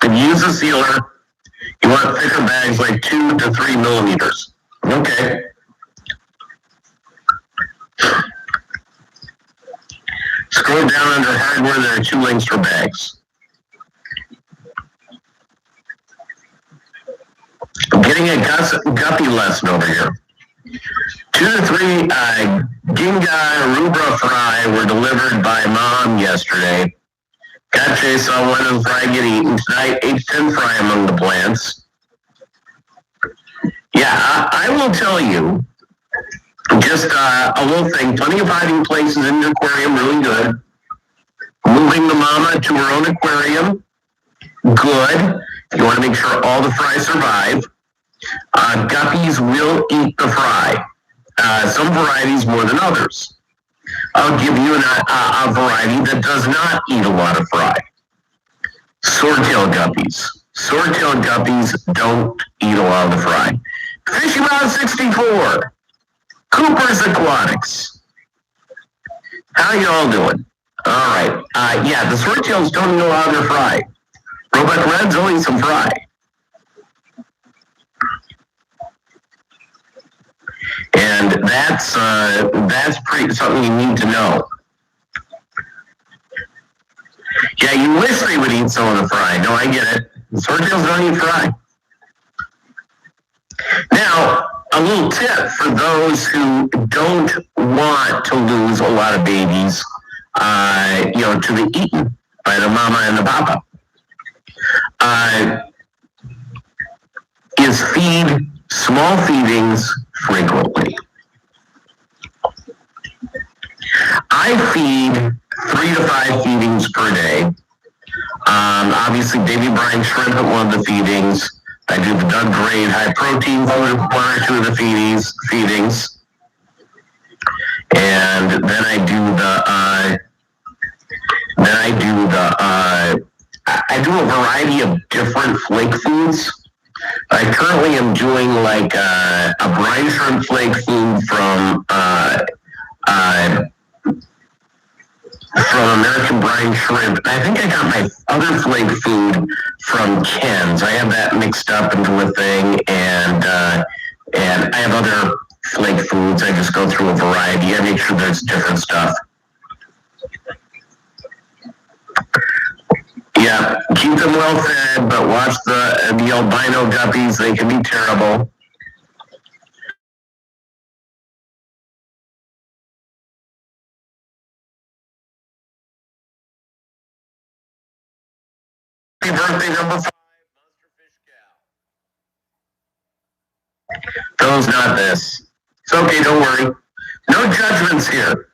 If you use a sealer, you want thicker bags like 2 to 3 millimeters. Okay. Scroll down under hardware, there are 2 links for bags. I'm getting a guppy lesson over here. 2 to 3 Ginga Rubra fry were delivered by Mom yesterday. Got Chase on one of them fry get eaten. Tonight, 8 to 10 fry among the plants. Yeah, I will tell you, Just a little thing. Plenty of hiding places in the aquarium, really good. Moving the mama to her own aquarium, good. You want to make sure all the fry survive. Guppies will eat the fry. Some varieties more than others. I'll give you a variety that does not eat a lot of fry. Swordtail guppies. Swordtail guppies don't eat a lot of the fry. Fishy Mouth 64. Cooper's Aquatics. How y'all doing? All right. Yeah, the swordtails don't eat a lot of their fry. Roebuck Reds will eat some fry. And that's pretty something you need to know. Yeah, you wish they would eat some of the fry. No, I get it. The swordtails don't eat fry. Now, a little tip for those who don't want to lose a lot of babies, to be eaten by the mama and the papa, is feed small feedings frequently. I feed 3 to 5 feedings per day. Obviously, baby brine shrimp at one of the feedings. I do the Doug grade high protein food at 1 or 2 of the feedings. And then I do a variety of different flake foods. I currently am doing like a brine shrimp flake food from American Brine Shrimp. I think I got my other flake food from Ken's. I have that mixed up into a thing, and I have other flake foods. I just go through a variety. I make sure there's different stuff. Yeah, keep them well fed, but watch the albino guppies. They can be terrible. Happy birthday, number 5, Monster Fish Gal. Phil's not this. It's okay, don't worry. No judgments here.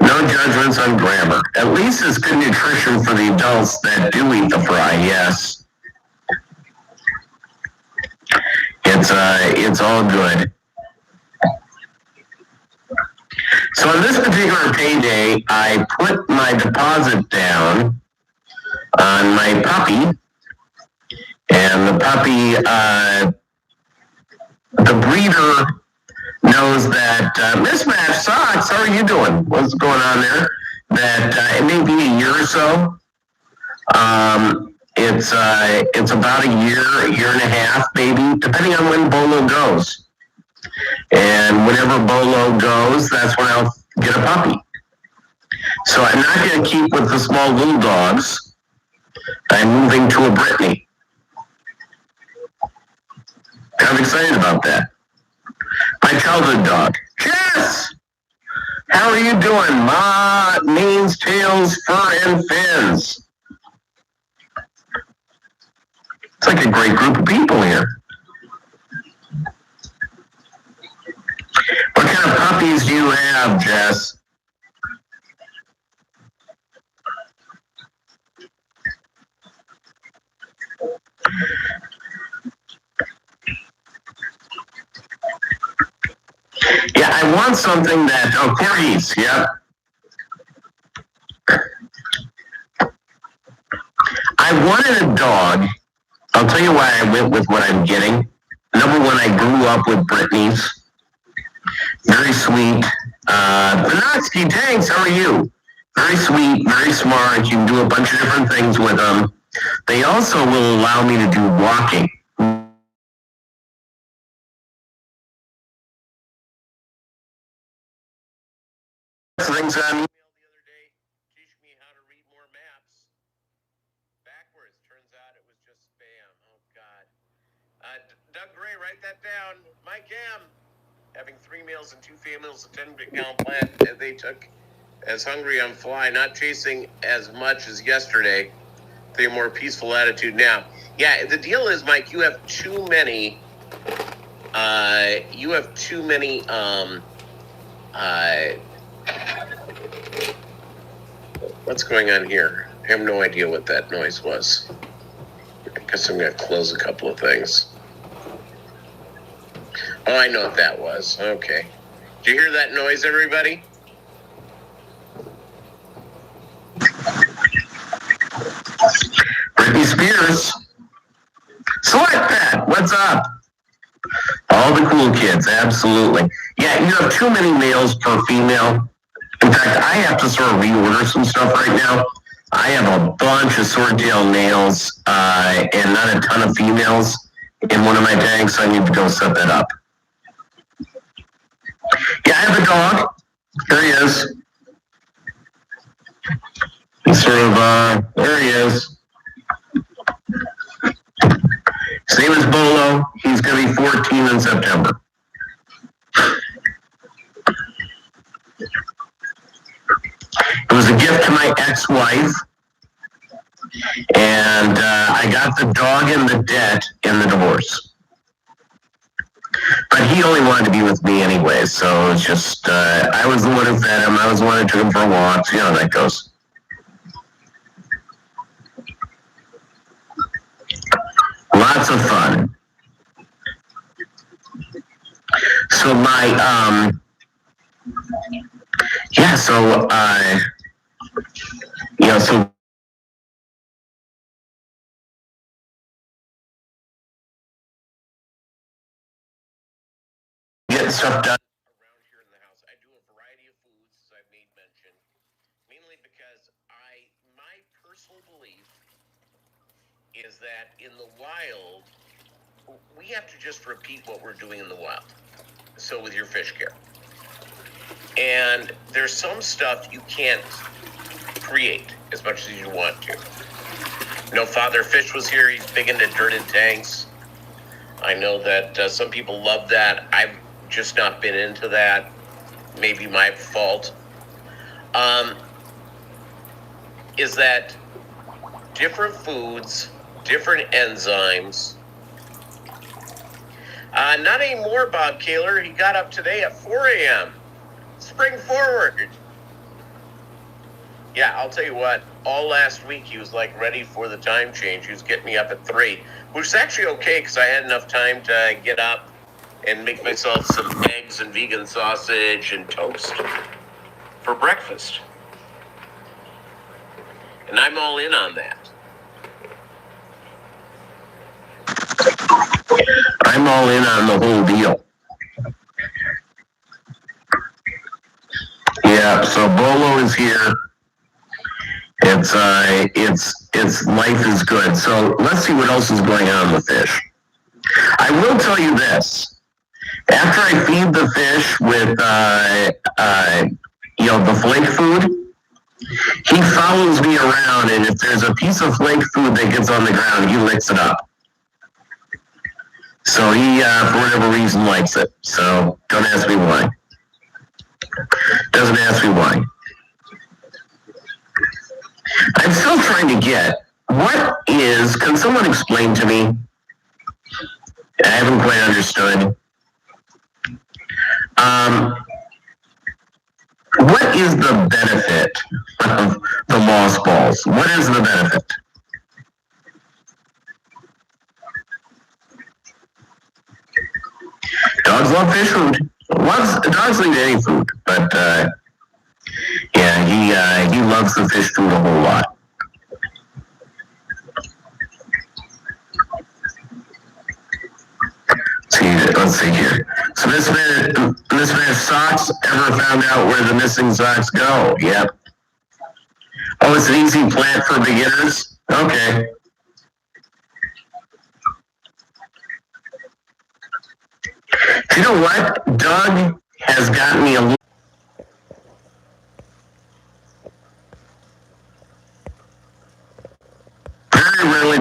No judgments on grammar. At least it's good nutrition for the adults that do eat the fry, yes. It's all good. So on this particular payday, I put my deposit down on my puppy, and the puppy, the breeder knows that Mismatch Socks, how are you doing? What's going on there? That it may be a year or so. It's about a year and a half, maybe, depending on when Bolo goes. And whenever Bolo goes, that's when I'll get a puppy. So I'm not going to keep with the small little dogs. I'm moving to a Brittany. I'm excited about that. My childhood dog. Jess! How are you doing? Ma, manes, tails, fur, and fins. It's like a great group of people here. What kind of puppies do you have, Jess? Yeah, I want something that, corgis, yeah. I wanted a dog. I'll tell you why I went with what I'm getting. Number one, I grew up with Brittany's. Very sweet. Panotsky, thanks, how are you? Very sweet, very smart. You can do a bunch of different things with them. They also will allow me to do walking. Things on email the other day, teach me how to read more maps. Backwards, turns out it was just spam. Oh God. Doug Gray, write that down. Mike M. Having 3 meals and 2 families, a 10-gallon plant they took as hungry on fly, not chasing as much as yesterday. They're a more peaceful attitude now. Yeah, the deal is, Mike, you have too many You have too many. What's going on here? I have no idea what that noise was. I guess I'm going to close a couple of things. Oh, I know what that was. Okay. Did you hear that noise, everybody? Britney Spears. Select that. What's up? All the cool kids, absolutely. Yeah, you have too many males per female. In fact, I have to sort of reorder some stuff right now. I have a bunch of swordtail males and not a ton of females in one of my tanks. So I need to go set that up. Yeah, I have a dog. There he is. He's sort of, there he is. His name is Bolo. He's going to be 14 in September. It was a gift to my ex-wife, and I got the dog and the debt in the divorce. But he only wanted to be with me anyway, so it's just, I was the one who fed him, I was the one who took him for walks, you know how that goes. Lots of fun. So my, yeah, so, you know, so getting stuff done around here in the house. I do a variety of foods, as I've made mention, mainly because my personal belief is that in the wild, we have to just repeat what we're doing in the wild. So with your fish care. And there's some stuff you can't create as much as you want to. You know, Father Fish was here. He's big into dirt and tanks. I know that some people love that. I've just not been into that. Maybe my fault. Is that different foods, different enzymes. Not anymore, Bob Kaler. He got up today at 4 a.m. Spring forward. Yeah, I'll tell you what, all last week he was like ready for the time change. He was getting me up at 3, which is actually okay because I had enough time to get up and make myself some eggs and vegan sausage and toast for breakfast. And I'm all in on that. I'm all in on the whole deal. Yeah, so Bolo is here. It's life is good. So let's see what else is going on with fish. I will tell you this. After I feed the fish with the flake food, he follows me around, and if there's a piece of flake food that gets on the ground, he licks it up. So he, for whatever reason, likes it. So don't ask me why. Doesn't ask me why. I'm still trying to get, can someone explain to me? I haven't quite understood. What is the benefit of the moss balls? What is the benefit? Dogs love fish food. Dogs eat any food, but yeah, he loves the fish food a whole lot. Let's see here. So this man's socks, ever found out where the missing socks go? Yep. Oh, it's an easy plant for beginners? Okay. You know what? Doug has gotten me a little. Very rarely.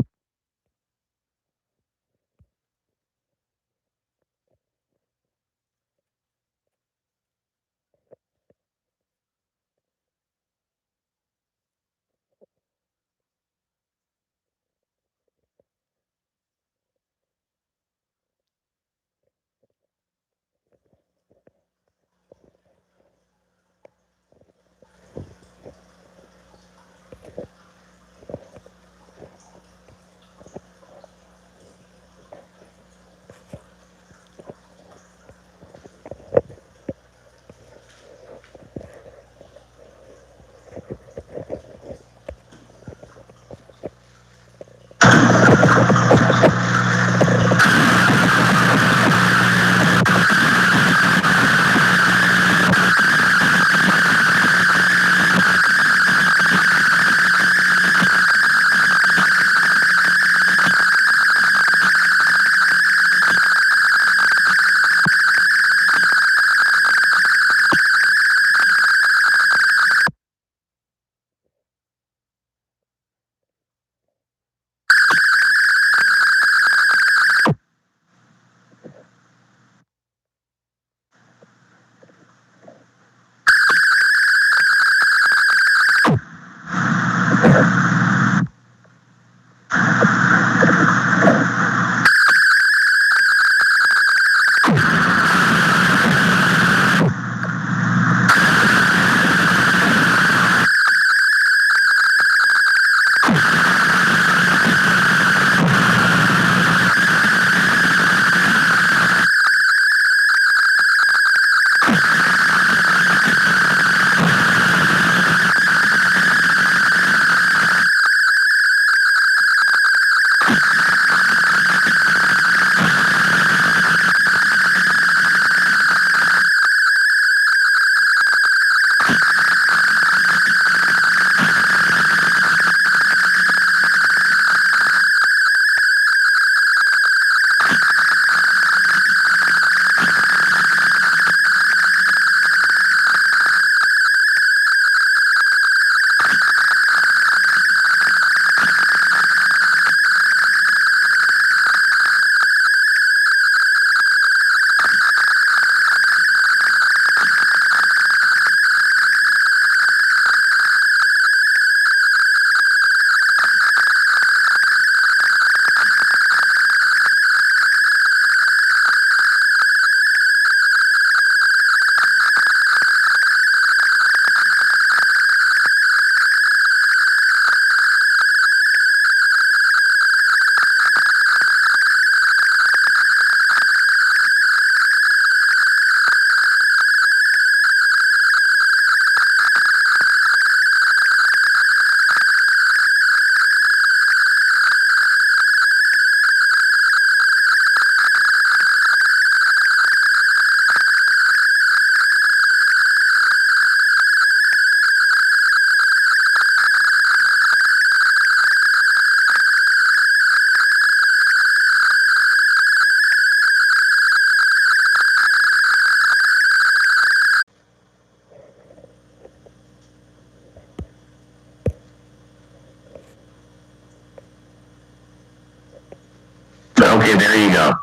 Okay, there you go.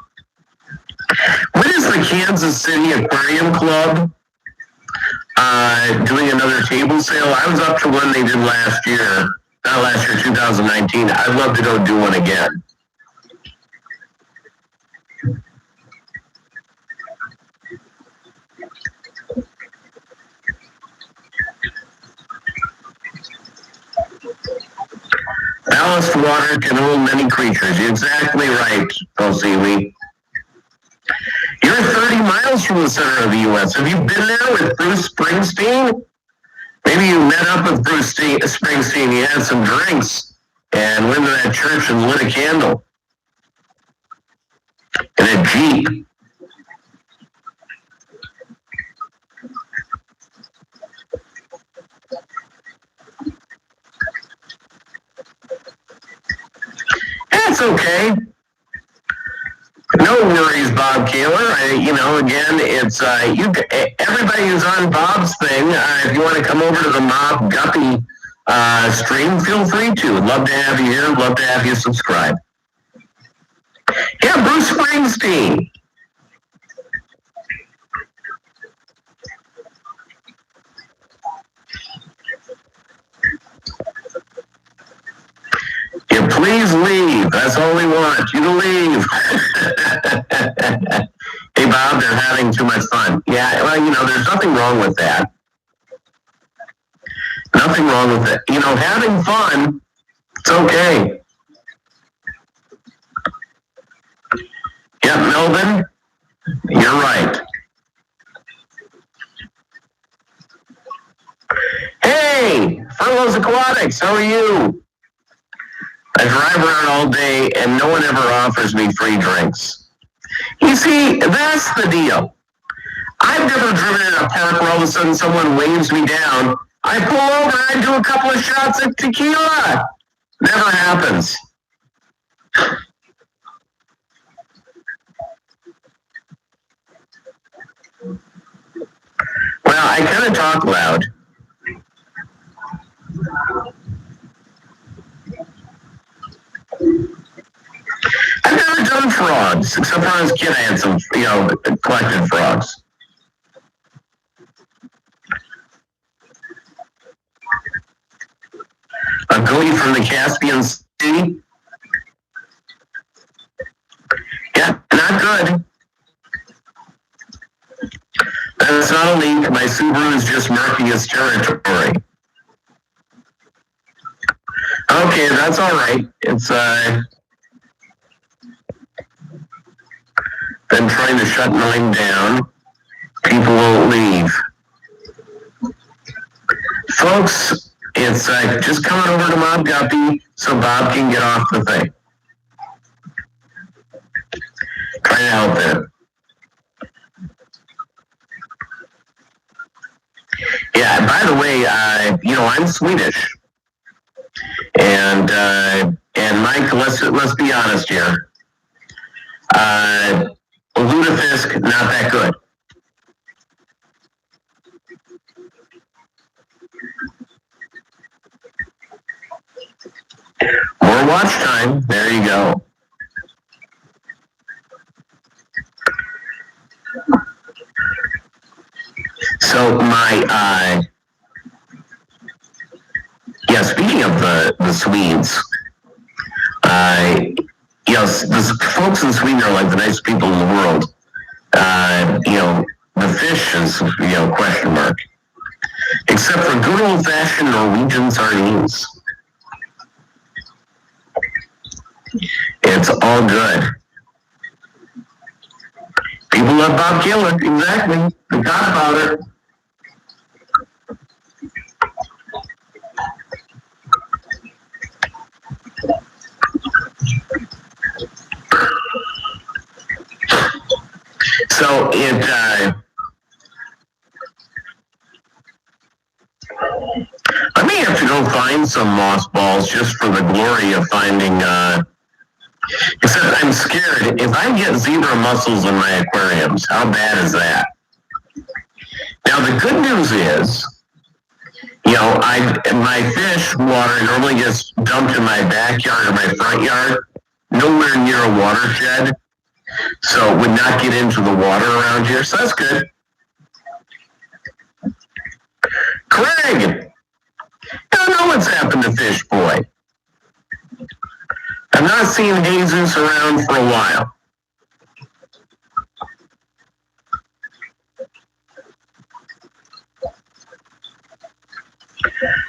When is the Kansas City Aquarium Club doing another table sale? I was up to one they did last year. Not last year, 2019. I'd love to go do one again. Ballast water can hold many creatures. You're exactly right, Seaweed. You're 30 miles from the center of the U.S. Have you been there with Bruce Springsteen? Maybe you met up with Bruce Springsteen, you had some drinks, and went to that church and lit a candle in a Jeep. That's okay. No worries, Bob Kaler. Again, it's everybody who's on Bob's thing. If you want to come over to the Mobb Guppy stream, feel free to. Love to have you here. Love to have you subscribe. Yeah, Bruce Springsteen. Yeah, please leave. That's all we want. You to leave. Hey, Bob, they're having too much fun. Yeah, well, there's nothing wrong with that. Nothing wrong with it. Having fun, it's okay. Yep, Melvin, you're right. Hey, Furloughs Aquatics, how are you? I drive around all day and no one ever offers me free drinks. You see, that's the deal. I've never driven in a park where all of a sudden someone waves me down. I pull over and do a couple of shots of tequila. Never happens. Well, I kind of talk loud. I've never done frogs, except when I was a kid I had some, collected frogs. A goalie from the Caspian Sea? Yeah, not good. That's not a leak. My Subaru is just marking its territory. Okay, that's all right. It's been trying to shut mine down. People won't leave. Folks, it's just coming over to Mobb Guppy so Bob can get off the thing. Trying to help him. Yeah, by the way, I'm Swedish. And Mike, let's be honest here. Lutefisk, not that good. More watch time. There you go. So speaking of the Swedes, the folks in Sweden are like the nicest people in the world. The fish is, question mark. Except for good old-fashioned Norwegian sardines. It's all good. People love Bob Kaler, exactly. The godfather. So I may have to go find some mothballs just for the glory of finding, except I'm scared. If I get zebra mussels in my aquariums, how bad is that? Now, the good news is, my fish water normally gets dumped in my backyard or my front yard. nowhere near a watershed, so it would not get into the water around here. So that's good. Craig, I don't know what's happened to Fish Boy. I've not seen Jesus around for a while.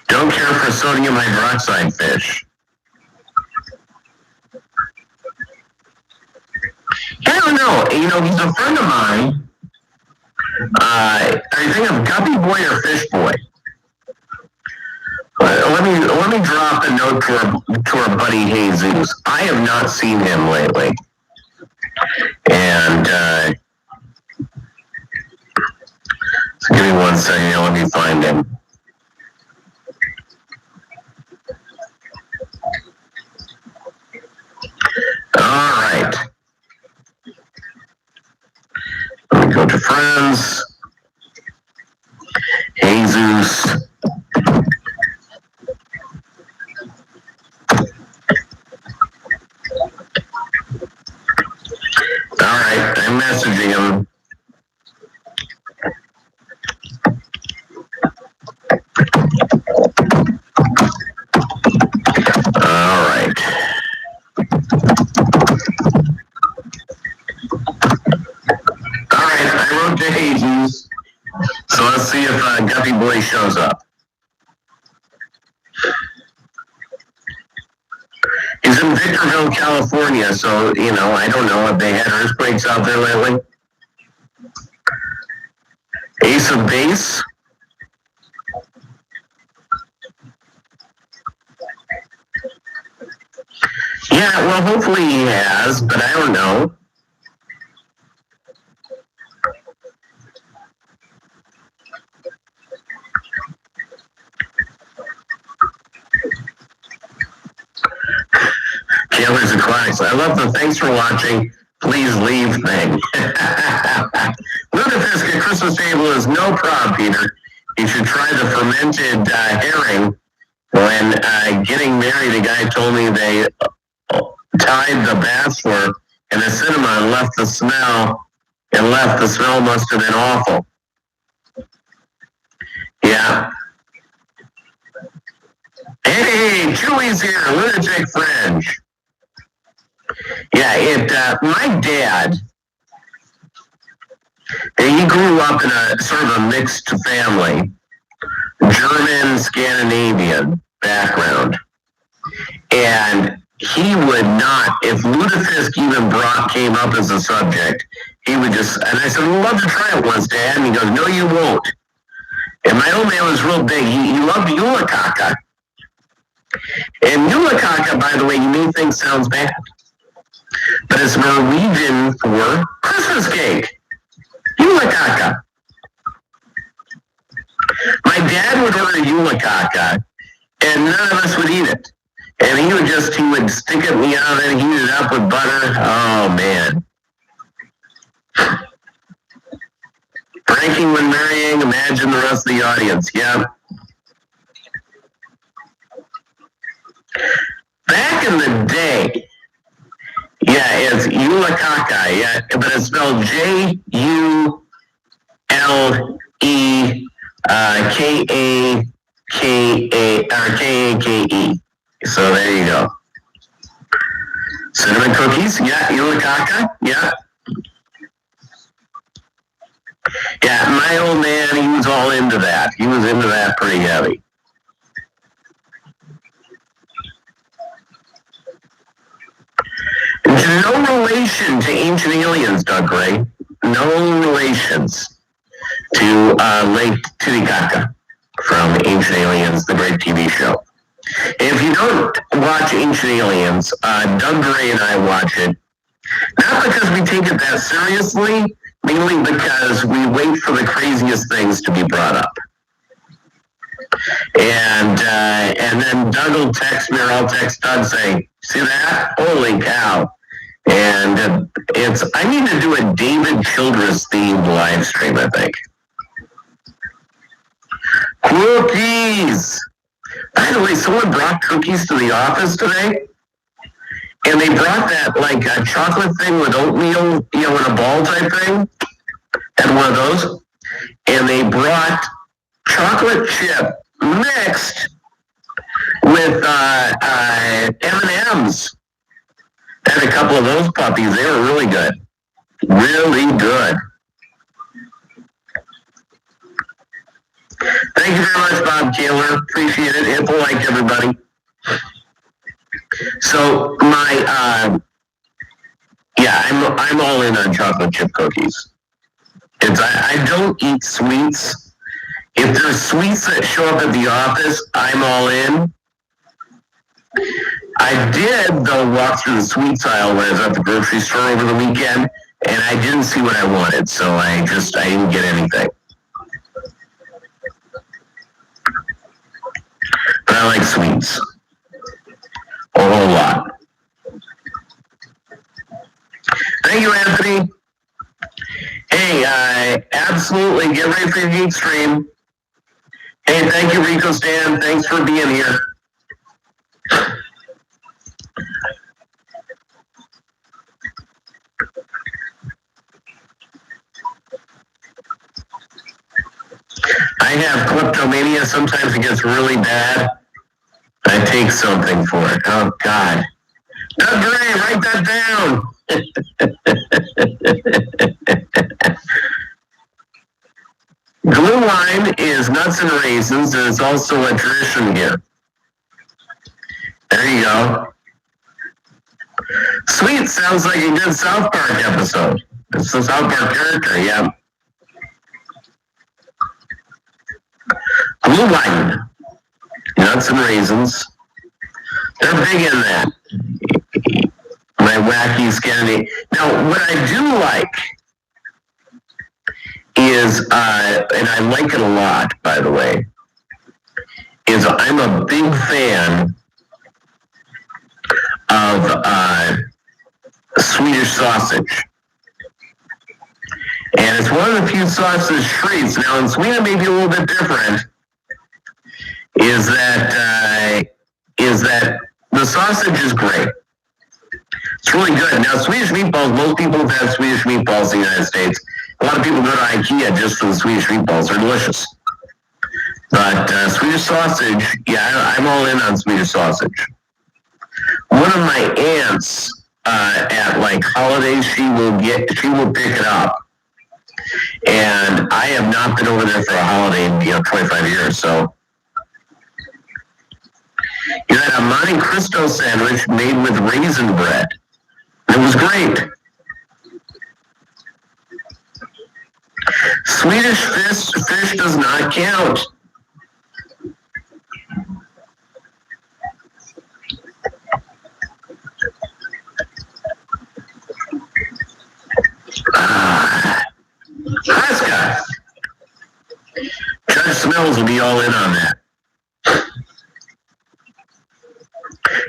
Don't care for sodium hydroxide fish. I don't know. You know, he's a friend of mine. Are you thinking of Guppy Boy or Fish Boy? Let me drop a note to our buddy Jesus. I have not seen him lately, and so give me 1 second. Here, let me find him. All right. Let me go to friends. Jesus. All right, I'm messaging him. All right. All right, I wrote to Jesus. So let's see if Guppy Boy shows up. He's in Victorville, California, so, you know, I don't know if they had earthquakes out there lately. Ace of Base. Yeah, well, hopefully he has, but I don't know. Killers and Clacks. I love the thanks for watching. Please leave thing. Lutefisk at Christmas table is no problem, Peter. You should try the fermented herring. When getting married, a guy told me they tied the basswork in the cinema and left the smell. The smell must have been awful. Yeah. Hey, Chewy's here, lunatic fringe. Yeah, my dad, he grew up in a sort of a mixed family, German, Scandinavian background. And he would not, if lutefisk even came up as a subject, he would just, and I said, we'd love to try it once, Dad. And he goes, no, you won't. And my old man was real big. He loved Yulakaka. And Yulakaka, by the way, you may think sounds bad, but it's Norwegian for Christmas cake. Yulakaka. My dad would order Yulakaka, and none of us would eat it. And he would stick it in the oven, heat it up with butter. Oh, man. Drinking when marrying, imagine the rest of the audience. Yeah. Back in the day, yeah, it's Yulakaka, yeah, but it's spelled K-A-K-A-K-E. So there you go. Cinnamon cookies, yeah, Yulakaka, yeah. Yeah, my old man, he was all into that. He was into that pretty heavy. No relation to Ancient Aliens, Doug Gray. No relations to Lake Titicaca from Ancient Aliens, the great TV show. If you don't watch Ancient Aliens, Doug Gray and I watch it, not because we take it that seriously, mainly because we wait for the craziest things to be brought up. And then Doug will text me, or I'll text Doug saying, see that? Holy cow. And I need to do a David Childress themed live stream, I think. Cookies! By the way, someone brought cookies to the office today. And they brought that like a chocolate thing with oatmeal, in a ball type thing. Had one of those. And they brought chocolate chip mixed with M&Ms. Had a couple of those puppies. They were really good. Really good. Thank you very much, Bob Taylor. Appreciate it. Hit the like, everybody. So I'm all in on chocolate chip cookies. I don't eat sweets. If there's sweets that show up at the office, I'm all in. I did, though, walk through the sweets aisle when I was at the grocery store over the weekend, and I didn't see what I wanted, so I didn't get anything. But I like sweets. A whole lot. Thank you, Anthony. Hey, absolutely, get ready for your geek stream. Hey, thank you, Rico Stan. Thanks for being here. I have kleptomania. Sometimes it gets really bad. I take something for it. Oh, God. Doug Gray, write that down. Glue wine is nuts and raisins, and it's also a tradition here. There you go. Sweet sounds like a good South Park episode. It's the South Park character, yeah. Glue wine, nuts and raisins. They're big in that. My wacky Scandinavian. Now, what I do like is, and I like it a lot, by the way, is I'm a big fan of Swedish sausage. And it's one of the few sausage treats. Now, in Sweden, maybe a little bit different, is that the sausage is great. It's really good. Now, Swedish meatballs, most people have had Swedish meatballs in the United States. A lot of people go to IKEA just for the Swedish meatballs. They're delicious. But Swedish sausage, yeah, I'm all in on Swedish sausage. One of my aunts at like holidays, she will pick it up. And I have not been over there for a holiday in 25 years, so. You had a Monte Cristo sandwich made with raisin bread. It was great. Swedish fish does not count. Prescott. Judge Smells will be all in on that.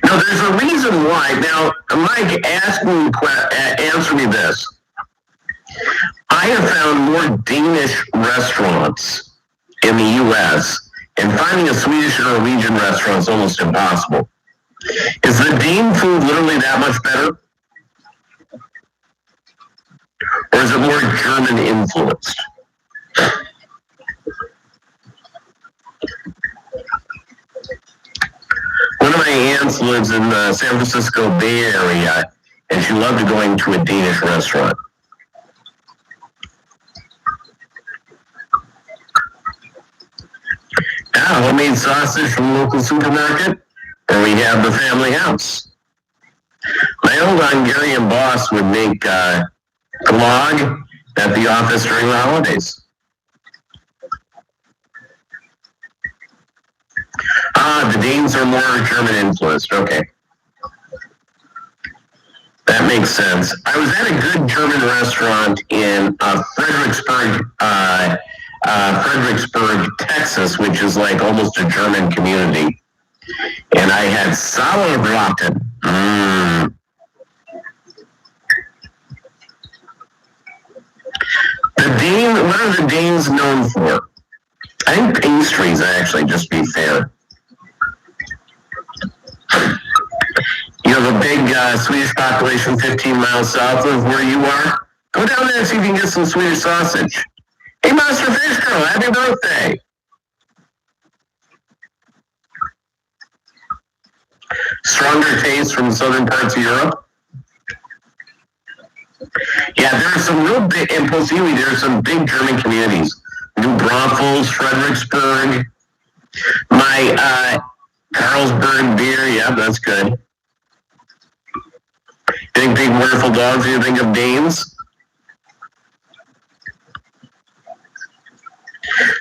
No, there's a reason why. Now, Mike, answer me this. I have found more Danish restaurants in the U.S., and finding a Swedish or Norwegian restaurant is almost impossible. Is the Dane food literally that much better? Or is it more German influenced? One of my aunts lives in the San Francisco Bay Area, and she loved going to a Danish restaurant. Homemade sausage from the local supermarket, or we have the family house. My old Hungarian boss would make glog at the office during the holidays. The Danes are more German influenced. Okay. That makes sense. I was at a good German restaurant in Fredericksburg, Texas, which is like almost a German community. And I had sauerbraten. What are the Danes known for? I think pastries, actually, just to be fair. You have a big Swedish population 15 miles south of where you are. Go down there and see if you can get some Swedish sausage. Hey, Monster Fish Girl, happy birthday. Stronger taste from southern parts of Europe. Yeah, there are some real big, in Posili, there are some big German communities. New Braunfels, Fredericksburg, my Carlsberg beer, yeah, that's good. Big, big, wonderful dogs, you think of Danes?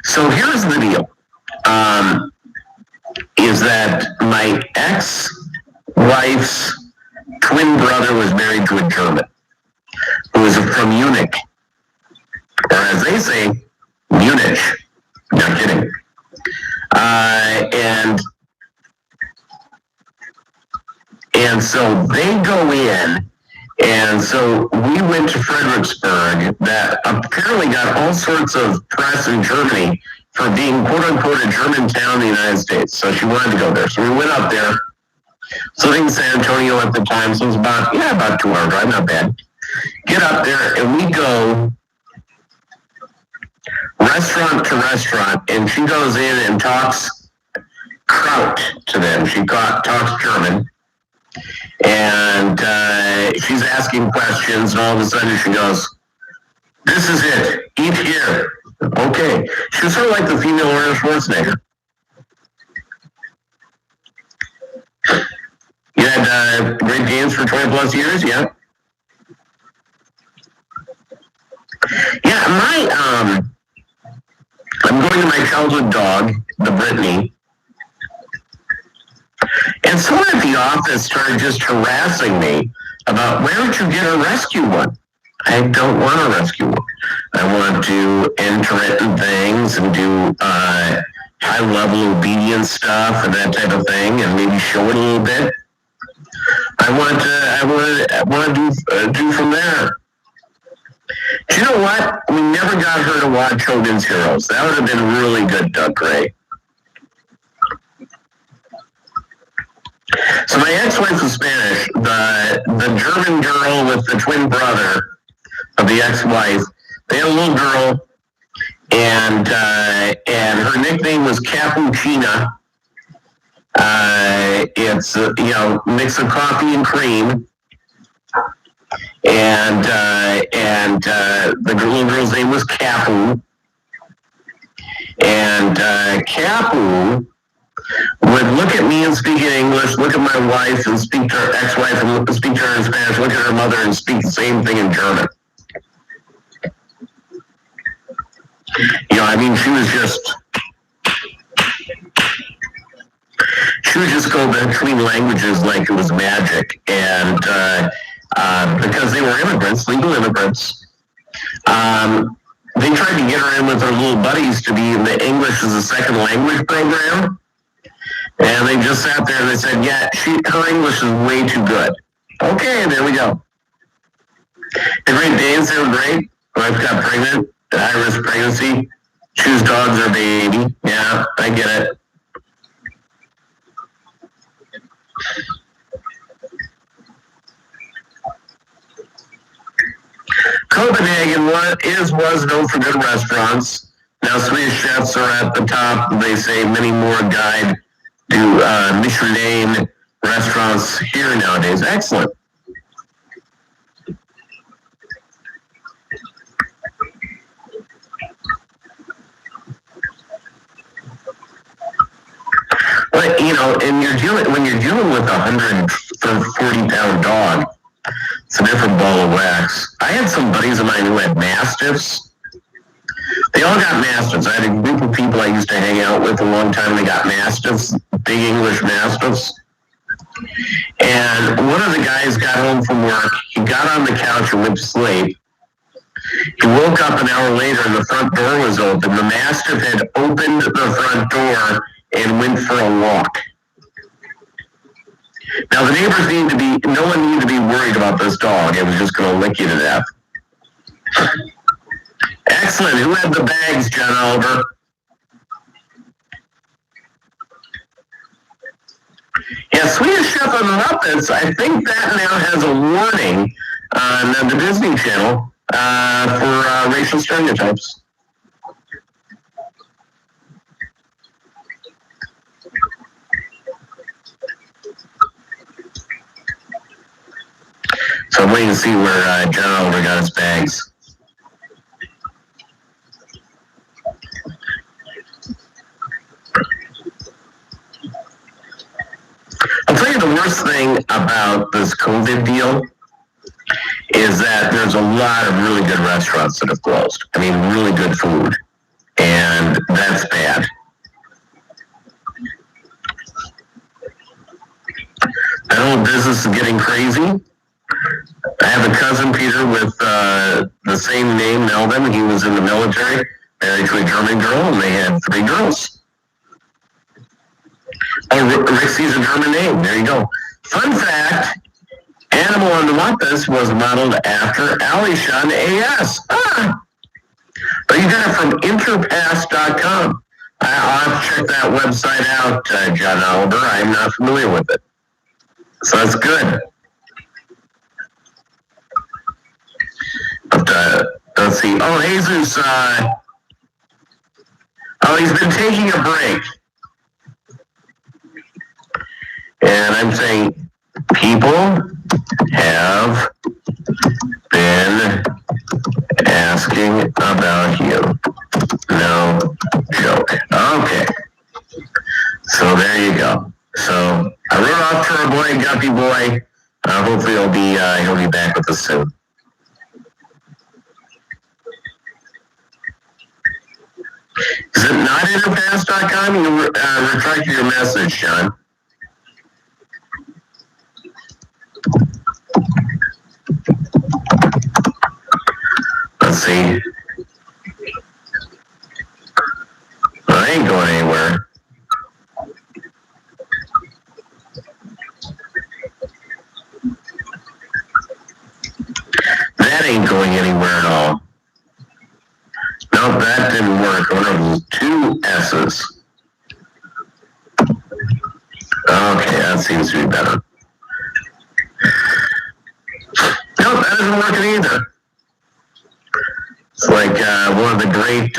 So here's the deal, is that my ex-wife's twin brother was married to a German who was from Munich, or as they say, Munich. Not kidding. And so they go in, and so we went to Fredericksburg, that apparently got all sorts of press in Germany for being quote unquote a German town in the United States. So she wanted to go there. So we went up there. So in San Antonio at the time, so it was about 2 hour drive, not bad. Get up there and we go restaurant to restaurant, and she goes in and talks Kraut to them. She talks German, and she's asking questions, and all of a sudden she goes, "This is it. Eat here." Okay. She was sort of like the female Arnold Schwarzenegger. You had Great Danes for 20 plus years, yeah? Yeah, I'm going to my childhood dog, the Brittany, and someone at the office started just harassing me about, why don't you get a rescue one? I don't want a rescue one. I want to enter it in things and do high-level obedience stuff and that type of thing, and maybe show it a little bit. I want to do from there. Do you know what? We never got her to watch Hogan's Heroes. That would have been really good, Doug Gray. So my ex-wife was Spanish. The German girl with the twin brother of the ex-wife, they had a little girl, and her nickname was Cappuccina. It's mix of coffee and cream, and the little girl's name was Capu, and Capu would look at me and speak in English, look at my wife and speak to her ex-wife and speak to her in Spanish, look at her mother and speak the same thing in German. She would just go between languages like it was magic. And because they were immigrants, legal immigrants, they tried to get her in with her little buddies to be in the English as a second language program. And they just sat there and they said, yeah, her English is way too good. Okay, there we go. The Great Danes, they were great. My wife got pregnant, high-risk pregnancy. Choose dogs or baby. Yeah, I get it. Copenhagen was known for good restaurants. Now Swedish chefs are at the top. They say many more guide to Michelin restaurants here nowadays. Excellent. But and when you're dealing with 140-pound dog, it's a different ball of wax. I had some buddies of mine who had mastiffs. They all got mastiffs. I had a group of people I used to hang out with a long time. They got mastiffs, big English mastiffs. And one of the guys got home from work. He got on the couch and went to sleep. He woke up an hour later and the front door was open. The mastiff had opened the front door and went for a walk. Now the neighbors no one needed to be worried about this dog. It was just going to lick you to death. Excellent. Who had the bags, John Oliver? Yeah, Yeah, Swedish Chef on Muppets, I think that now has a warning on the Disney Channel for racial stereotypes. So I'm waiting to see where John Oliver got his bags. I'll tell you the worst thing about this COVID deal is that there's a lot of really good restaurants that have closed. I mean, really good food. And that's bad. That whole business is getting crazy. I have a cousin, Peter, with the same name, Melvin. He was in the military, married to a German girl, and they had 3 girls. Oh, Rixie's a German name. There you go. Fun fact, Animal on the Muppets was modeled after Alishan A.S. But you got it from interpass.com. I'll have to check that website out, John Oliver. I'm not familiar with it. So that's good. But, let's see. Oh, Jesus. He's been taking a break. And I'm saying, people have been asking about you. No joke. Okay. So there you go. So I wrote off to our boy, Guppy boy. Hopefully he'll be back with us soon. Is it not interpass.com? You retracted your message, John. Let's see. I ain't going anywhere. That ain't going anywhere at all. Nope, that didn't work. One of 2 S's. Okay, that seems to be better. Nope, that isn't working either. It's like one of the great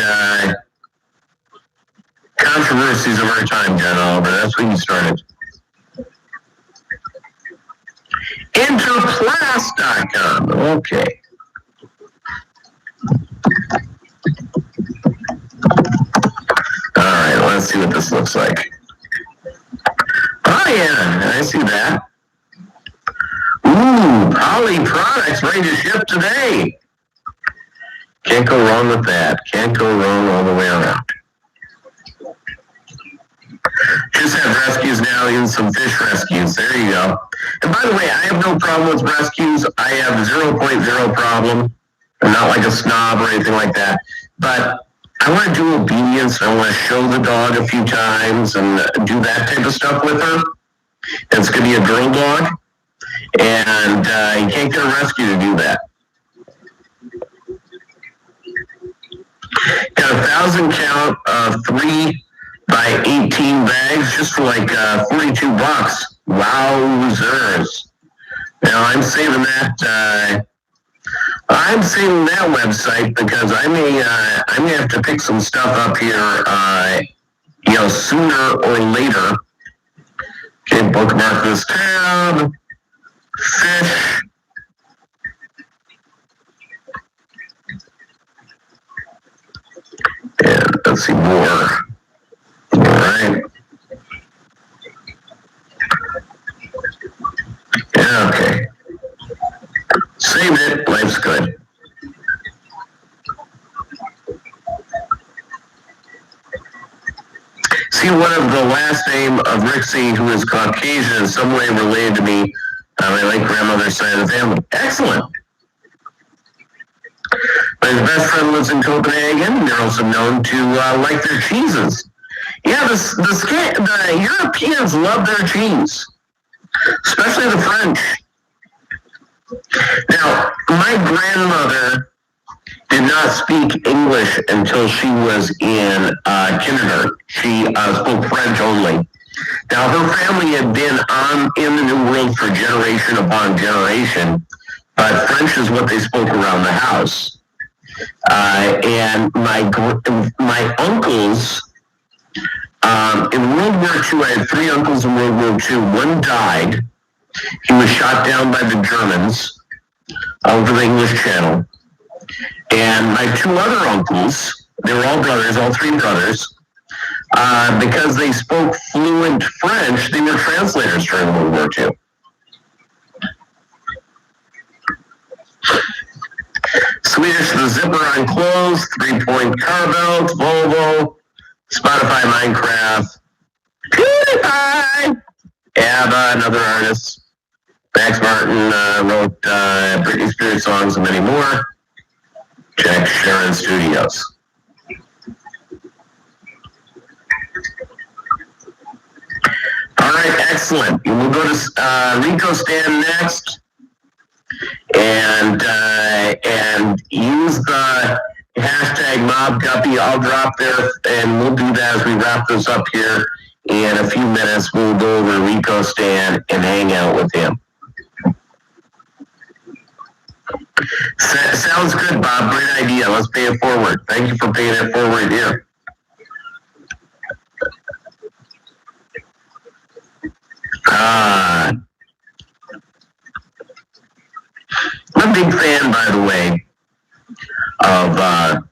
controversies of our time, John Oliver. That's when you started. Interplast.com. Okay. All right, let's see what this looks like. Oh, yeah, I see that. Ooh, Poly products ready to ship today. Can't go wrong with that. Can't go wrong all the way around. Just have rescues now, even some fish rescues. There you go. And by the way, I have no problem with rescues. I have 0.0 problem. I'm not like a snob or anything like that. But I want to do obedience. I want to show the dog a few times and do that type of stuff with her. It's going to be a girl dog. And you can't get a rescue to do that. Got 1,000 count of 3 by 18 bags just for like $42. Wowzers. Now I'm saving that website because I may have to pick some stuff up here sooner or later. Okay, bookmark this tab. Fish. And let's see more. All right. Yeah, okay. Saved it. Life's good. See, one of the last name of Rixie, who is Caucasian, in some way related to me. My late grandmother's side of the family. Excellent. My best friend lives in Copenhagen. They're also known to like their cheeses. Yeah, the Europeans love their cheese, especially the French. Now, my grandmother did not speak English until she was in kindergarten. She spoke French only. Now, her family had been in the New World for generation upon generation, but French is what they spoke around the house. And my uncles, in World War II, I had three uncles in World War II. One died. He was shot down by the Germans over the English Channel. And my two other uncles, they were all brothers, all three brothers, because they spoke fluent French, they were translators during World War II. Swedish, the zipper on clothes, 3-point car belt, Volvo, Spotify, Minecraft, PewDiePie, ABBA, another artist. Max Martin wrote Britney Spears songs and many more. Check Sharon Studios. All right, excellent. We'll go to Rico Stan next, and use the hashtag Mobb Guppy. I'll drop there, and we'll do that as we wrap this up here in a few minutes. We'll go over to Rico Stan and hang out with him. Sounds good, Bob. Great idea. Let's pay it forward. Thank you for paying it forward here. I'm a big fan, by the way, of my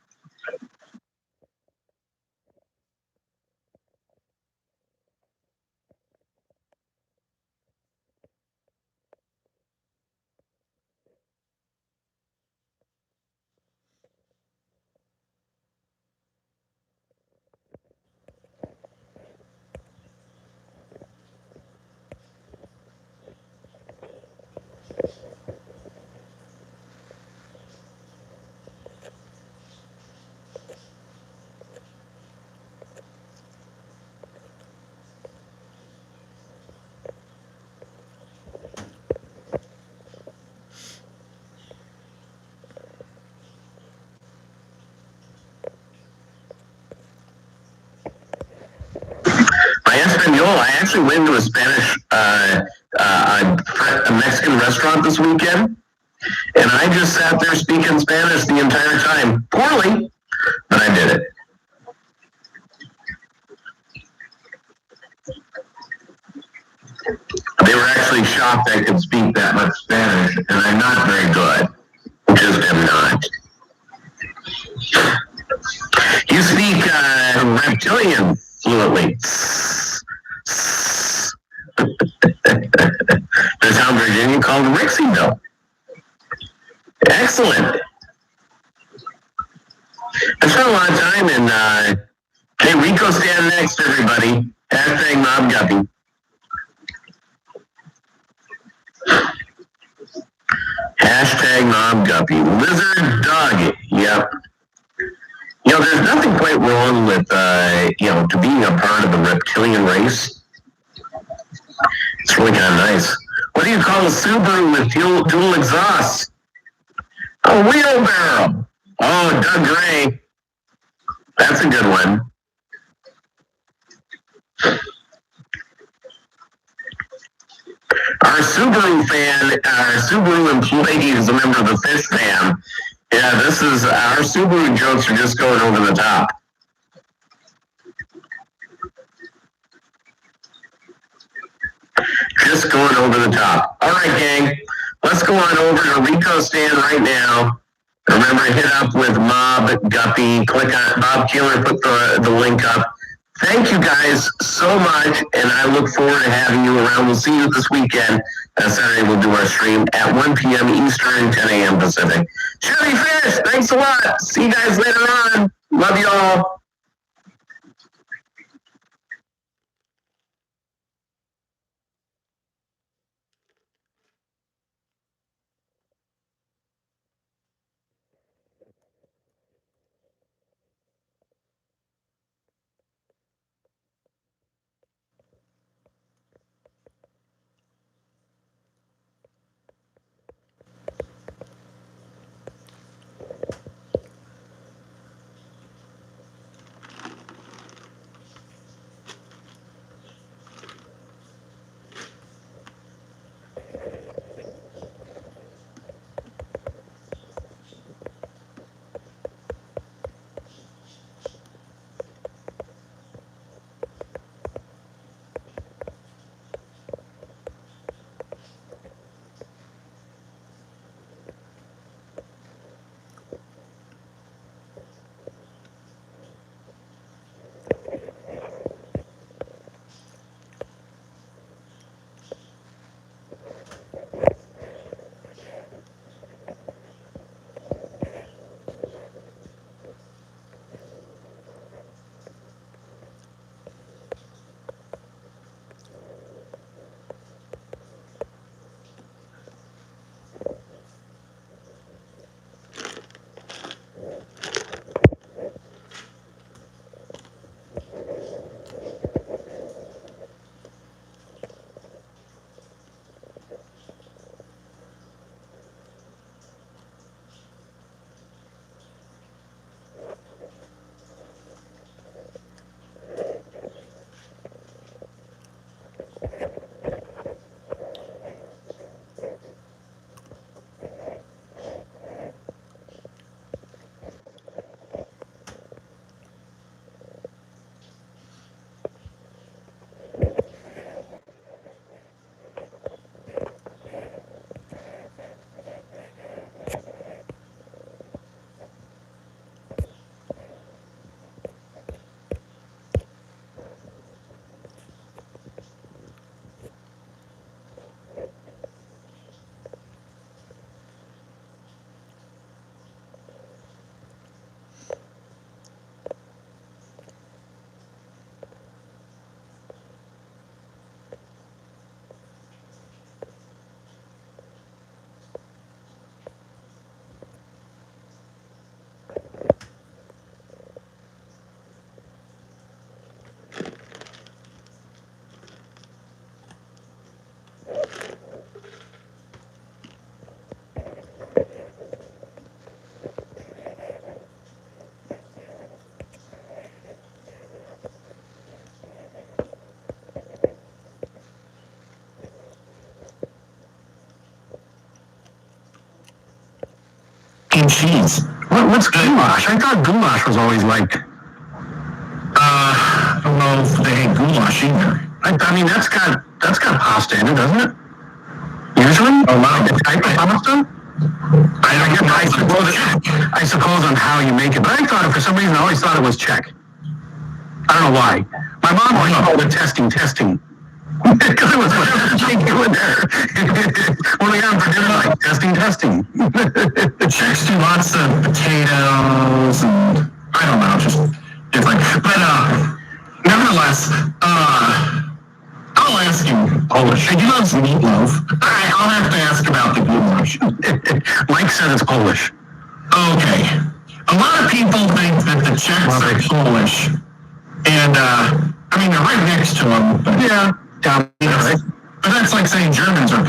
Espanol. I actually went to a Spanish, a Mexican restaurant this weekend, and I just sat there speaking Spanish the entire time. Poorly, but I did it. They were actually shocked I could speak that much Spanish, and I'm not very good. Just am not. You speak reptilian fluently. There's how Virginia called Rixeyville. Excellent. I spent a lot of time in, hey, Rico Stan next, everybody. Hashtag Mobb Guppy. Hashtag Mobb Guppy. Lizard Doug. Yep. You know, there's nothing quite wrong with, to being a part of the reptilian race. It's really kind of nice. What do you call a Subaru with dual exhausts? A wheelbarrow. Oh, Doug Gray. That's a good one. Our Subaru employee is a member of the Fish Fam. Yeah, our Subaru jokes are just going over the top. Just going over the top. All right, gang. Let's go on over to Rico Stan right now. Remember, hit up with Mobb Guppy. Click on Bob Keeler, put the link up. Thank you guys so much, and I look forward to having you around. We'll see you this weekend. Saturday, we'll do our stream at 1 p.m. Eastern, 10 a.m. Pacific. Chili Fish, thanks a lot. See you guys later on. Love you all. And cheese. What's goulash? I thought goulash was always like. I don't know if they hate goulash either. I mean, that's got pasta in it, doesn't it? Usually, a lot of the type of pasta. I suppose on how you make it, but I thought for some reason I always thought it was Czech. I don't know why. My mom always called it testing. Because it was like doing there. When we got for dinner, like testing. The Czechs do lots of potatoes and I don't know, just different. But nevertheless, I'll ask you Polish. He loves meatloaf. I'll have to ask about the goulash. Mike said it's Polish. Okay. A lot of people think that the Czechs are Polish. And, I mean, they're right next to them. But yeah. But that's like saying Germans are